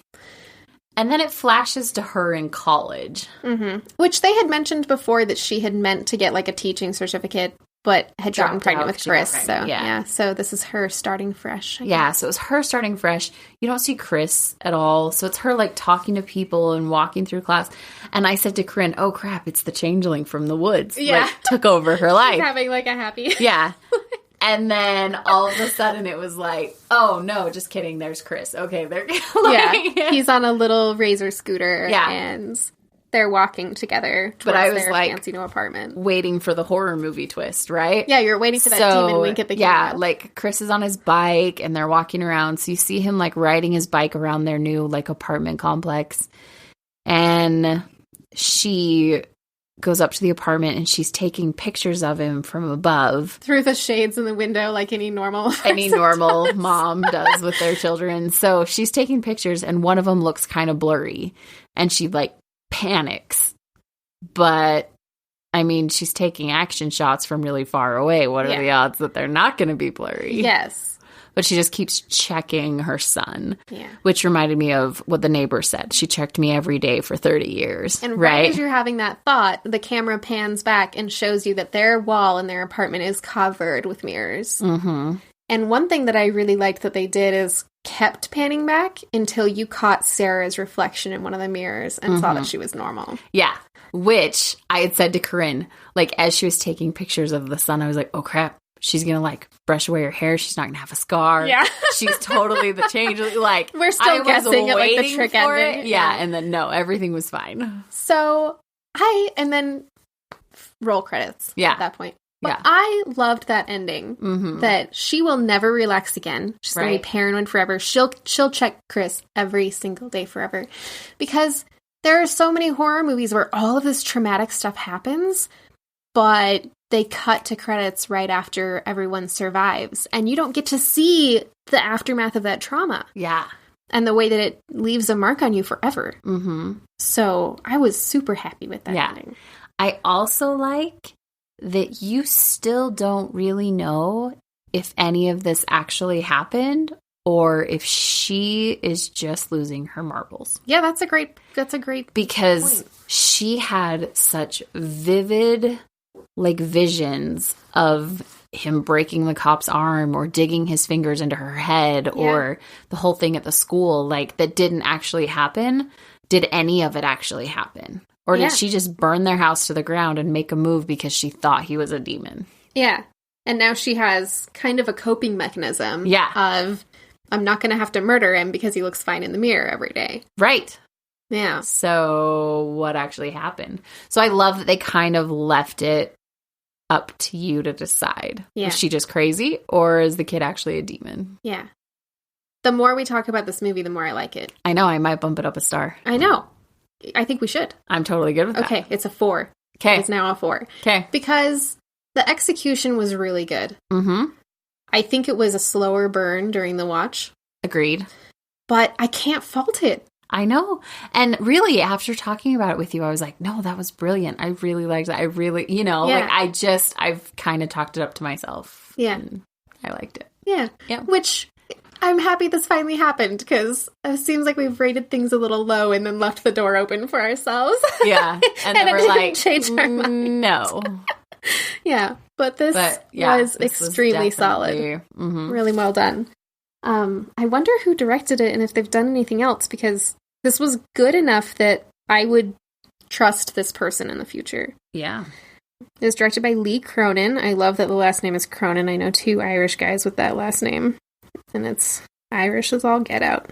And then it flashes to her in college. Mm-hmm. Which they had mentioned before that she had meant to get like a teaching certificate, but had gotten pregnant with Chris. So, so this is her starting fresh. Yeah, so it was her starting fresh. You don't see Chris at all. So it's her, like, talking to people and walking through class. And I said to Caryn, oh, crap, it's the changeling from the woods. Yeah. Like, took over her life. She's having, like, a happy... Yeah. And then all of a sudden it was like, oh, no, just kidding. There's Chris. Okay, they're... He's on a little razor scooter. Yeah. And... they're walking together towards their fancy new apartment. Waiting for the horror movie twist, right? Yeah, you're waiting for that demon wink at the camera. Yeah, like Chris is on his bike and they're walking around. So you see him like riding his bike around their new like apartment complex. And she goes up to the apartment and she's taking pictures of him from above. Through the shades in the window like any normal mom does with their children. So she's taking pictures and one of them looks kind of blurry. And she like panics, but I mean, she's taking action shots from really far away. What are the odds that they're not going to be blurry? Yes. But she just keeps checking her son, which reminded me of what the neighbor said. She checked me every day for 30 years. And right as you're having that thought, the camera pans back and shows you that their wall in their apartment is covered with mirrors. Mm-hmm. And one thing that I really liked that they did is kept panning back until you caught Sarah's reflection in one of the mirrors and saw that she was normal. Yeah. Which I had said to Caryn, like, as she was taking pictures of the sun, I was like, oh, crap. She's going to, like, brush away her hair. She's not going to have a scar. Yeah. She's totally the change. Like, we're still guessing at, like, the trick ending. Yeah. And then, no, everything was fine. So, and then roll credits at that point. But I loved that ending, that she will never relax again. She's going to be paranoid forever. She'll check Chris every single day forever. Because there are so many horror movies where all of this traumatic stuff happens, but they cut to credits right after everyone survives. And you don't get to see the aftermath of that trauma. Yeah. And the way that it leaves a mark on you forever. Mm-hmm. So I was super happy with that ending. I also like... that you still don't really know if any of this actually happened or if she is just losing her marbles. Yeah, that's a great because point. She had such vivid like visions of him breaking the cop's arm or digging his fingers into her head or the whole thing at the school like that didn't actually happen. Did any of it actually happen? Or did she just burn their house to the ground and make a move because she thought he was a demon? Yeah. And now she has kind of a coping mechanism of, I'm not going to have to murder him because he looks fine in the mirror every day. Right. Yeah. So what actually happened? So I love that they kind of left it up to you to decide. Yeah. Was she just crazy or is the kid actually a demon? Yeah. The more we talk about this movie, the more I like it. I know. I might bump it up a star. I know. I think we should. I'm totally good with that. Okay, it's a 4. Okay. It's now a 4. Okay. Because the execution was really good. Mm-hmm. I think it was a slower burn during the watch. Agreed. But I can't fault it. I know. And really, after talking about it with you, I was like, no, that was brilliant. I really liked that. I really, like, I've kind of talked it up to myself. Yeah. And I liked it. Yeah. Which... I'm happy this finally happened because it seems like we've rated things a little low and then left the door open for ourselves. Yeah. And then we're like, change our mind. No. Yeah. But this was extremely solid. Mm-hmm. Really well done. I wonder who directed it and if they've done anything else because this was good enough that I would trust this person in the future. Yeah. It was directed by Lee Cronin. I love that the last name is Cronin. I know 2 Irish guys with that last name. And it's Irish as all get out.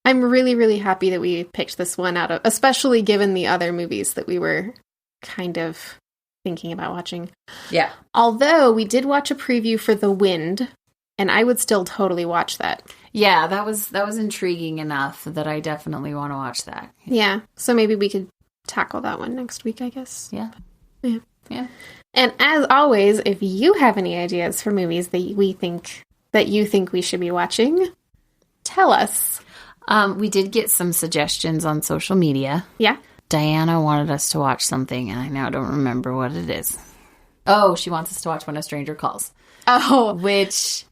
I'm really, really happy that we picked this one out of, especially given the other movies that we were kind of thinking about watching. Yeah. Although we did watch a preview for The Wind, And I would still totally watch that. Yeah, that was intriguing enough that I definitely want to watch that. Yeah. So maybe we could tackle that one next week, I guess. Yeah. Yeah. Yeah. And as always, if you have any ideas for movies that you think we should be watching, tell us. We did get some suggestions on social media. Yeah. Diana wanted us to watch something, and I now don't remember what it is. Oh, she wants us to watch When a Stranger Calls. Oh. Which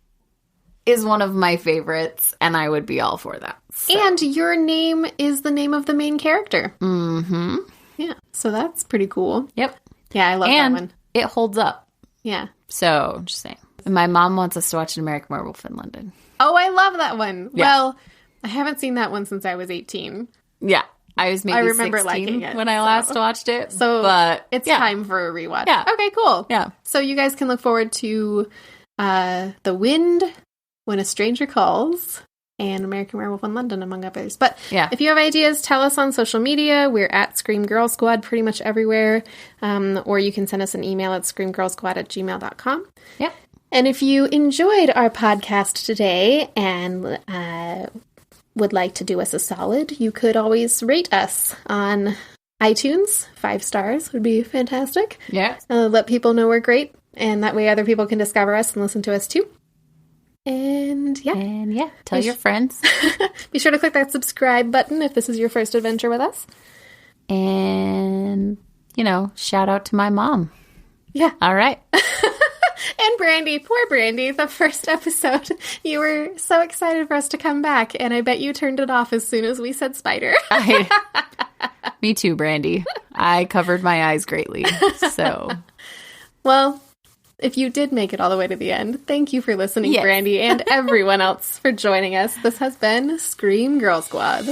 is one of my favorites, and I would be all for that. So. And your name is the name of the main character. Mm-hmm. Yeah, so that's pretty cool. Yep. Yeah, I love that one. It holds up. Yeah. So, just saying. And my mom wants us to watch An American Werewolf in London. Oh, I love that one. Yeah. Well, I haven't seen that one since I was 18. Yeah. I was maybe 16 liking it, when I last watched it. But it's time for a rewatch. Yeah. Okay, cool. Yeah. So you guys can look forward to The Wind, When a Stranger Calls, and American Werewolf in London, among others. But if you have ideas, tell us on social media. We're at Scream Girl Squad pretty much everywhere. Or you can send us an email at screamgirlsquad@gmail.com. Yep. And if you enjoyed our podcast today and would like to do us a solid, you could always rate us on iTunes. 5 stars would be fantastic. Yeah. Let people know we're great, and that way other people can discover us and listen to us too. And tell your friends. Be sure to click that subscribe button if this is your first adventure with us. And, shout out to my mom. Yeah. All right. And Brandy, poor Brandy, the first episode, you were so excited for us to come back, and I bet you turned it off as soon as we said spider. Me too, Brandy. I covered my eyes greatly, so. Well, if you did make it all the way to the end, thank you for listening, Brandy, and everyone else for joining us. This has been Scream Girl Squad.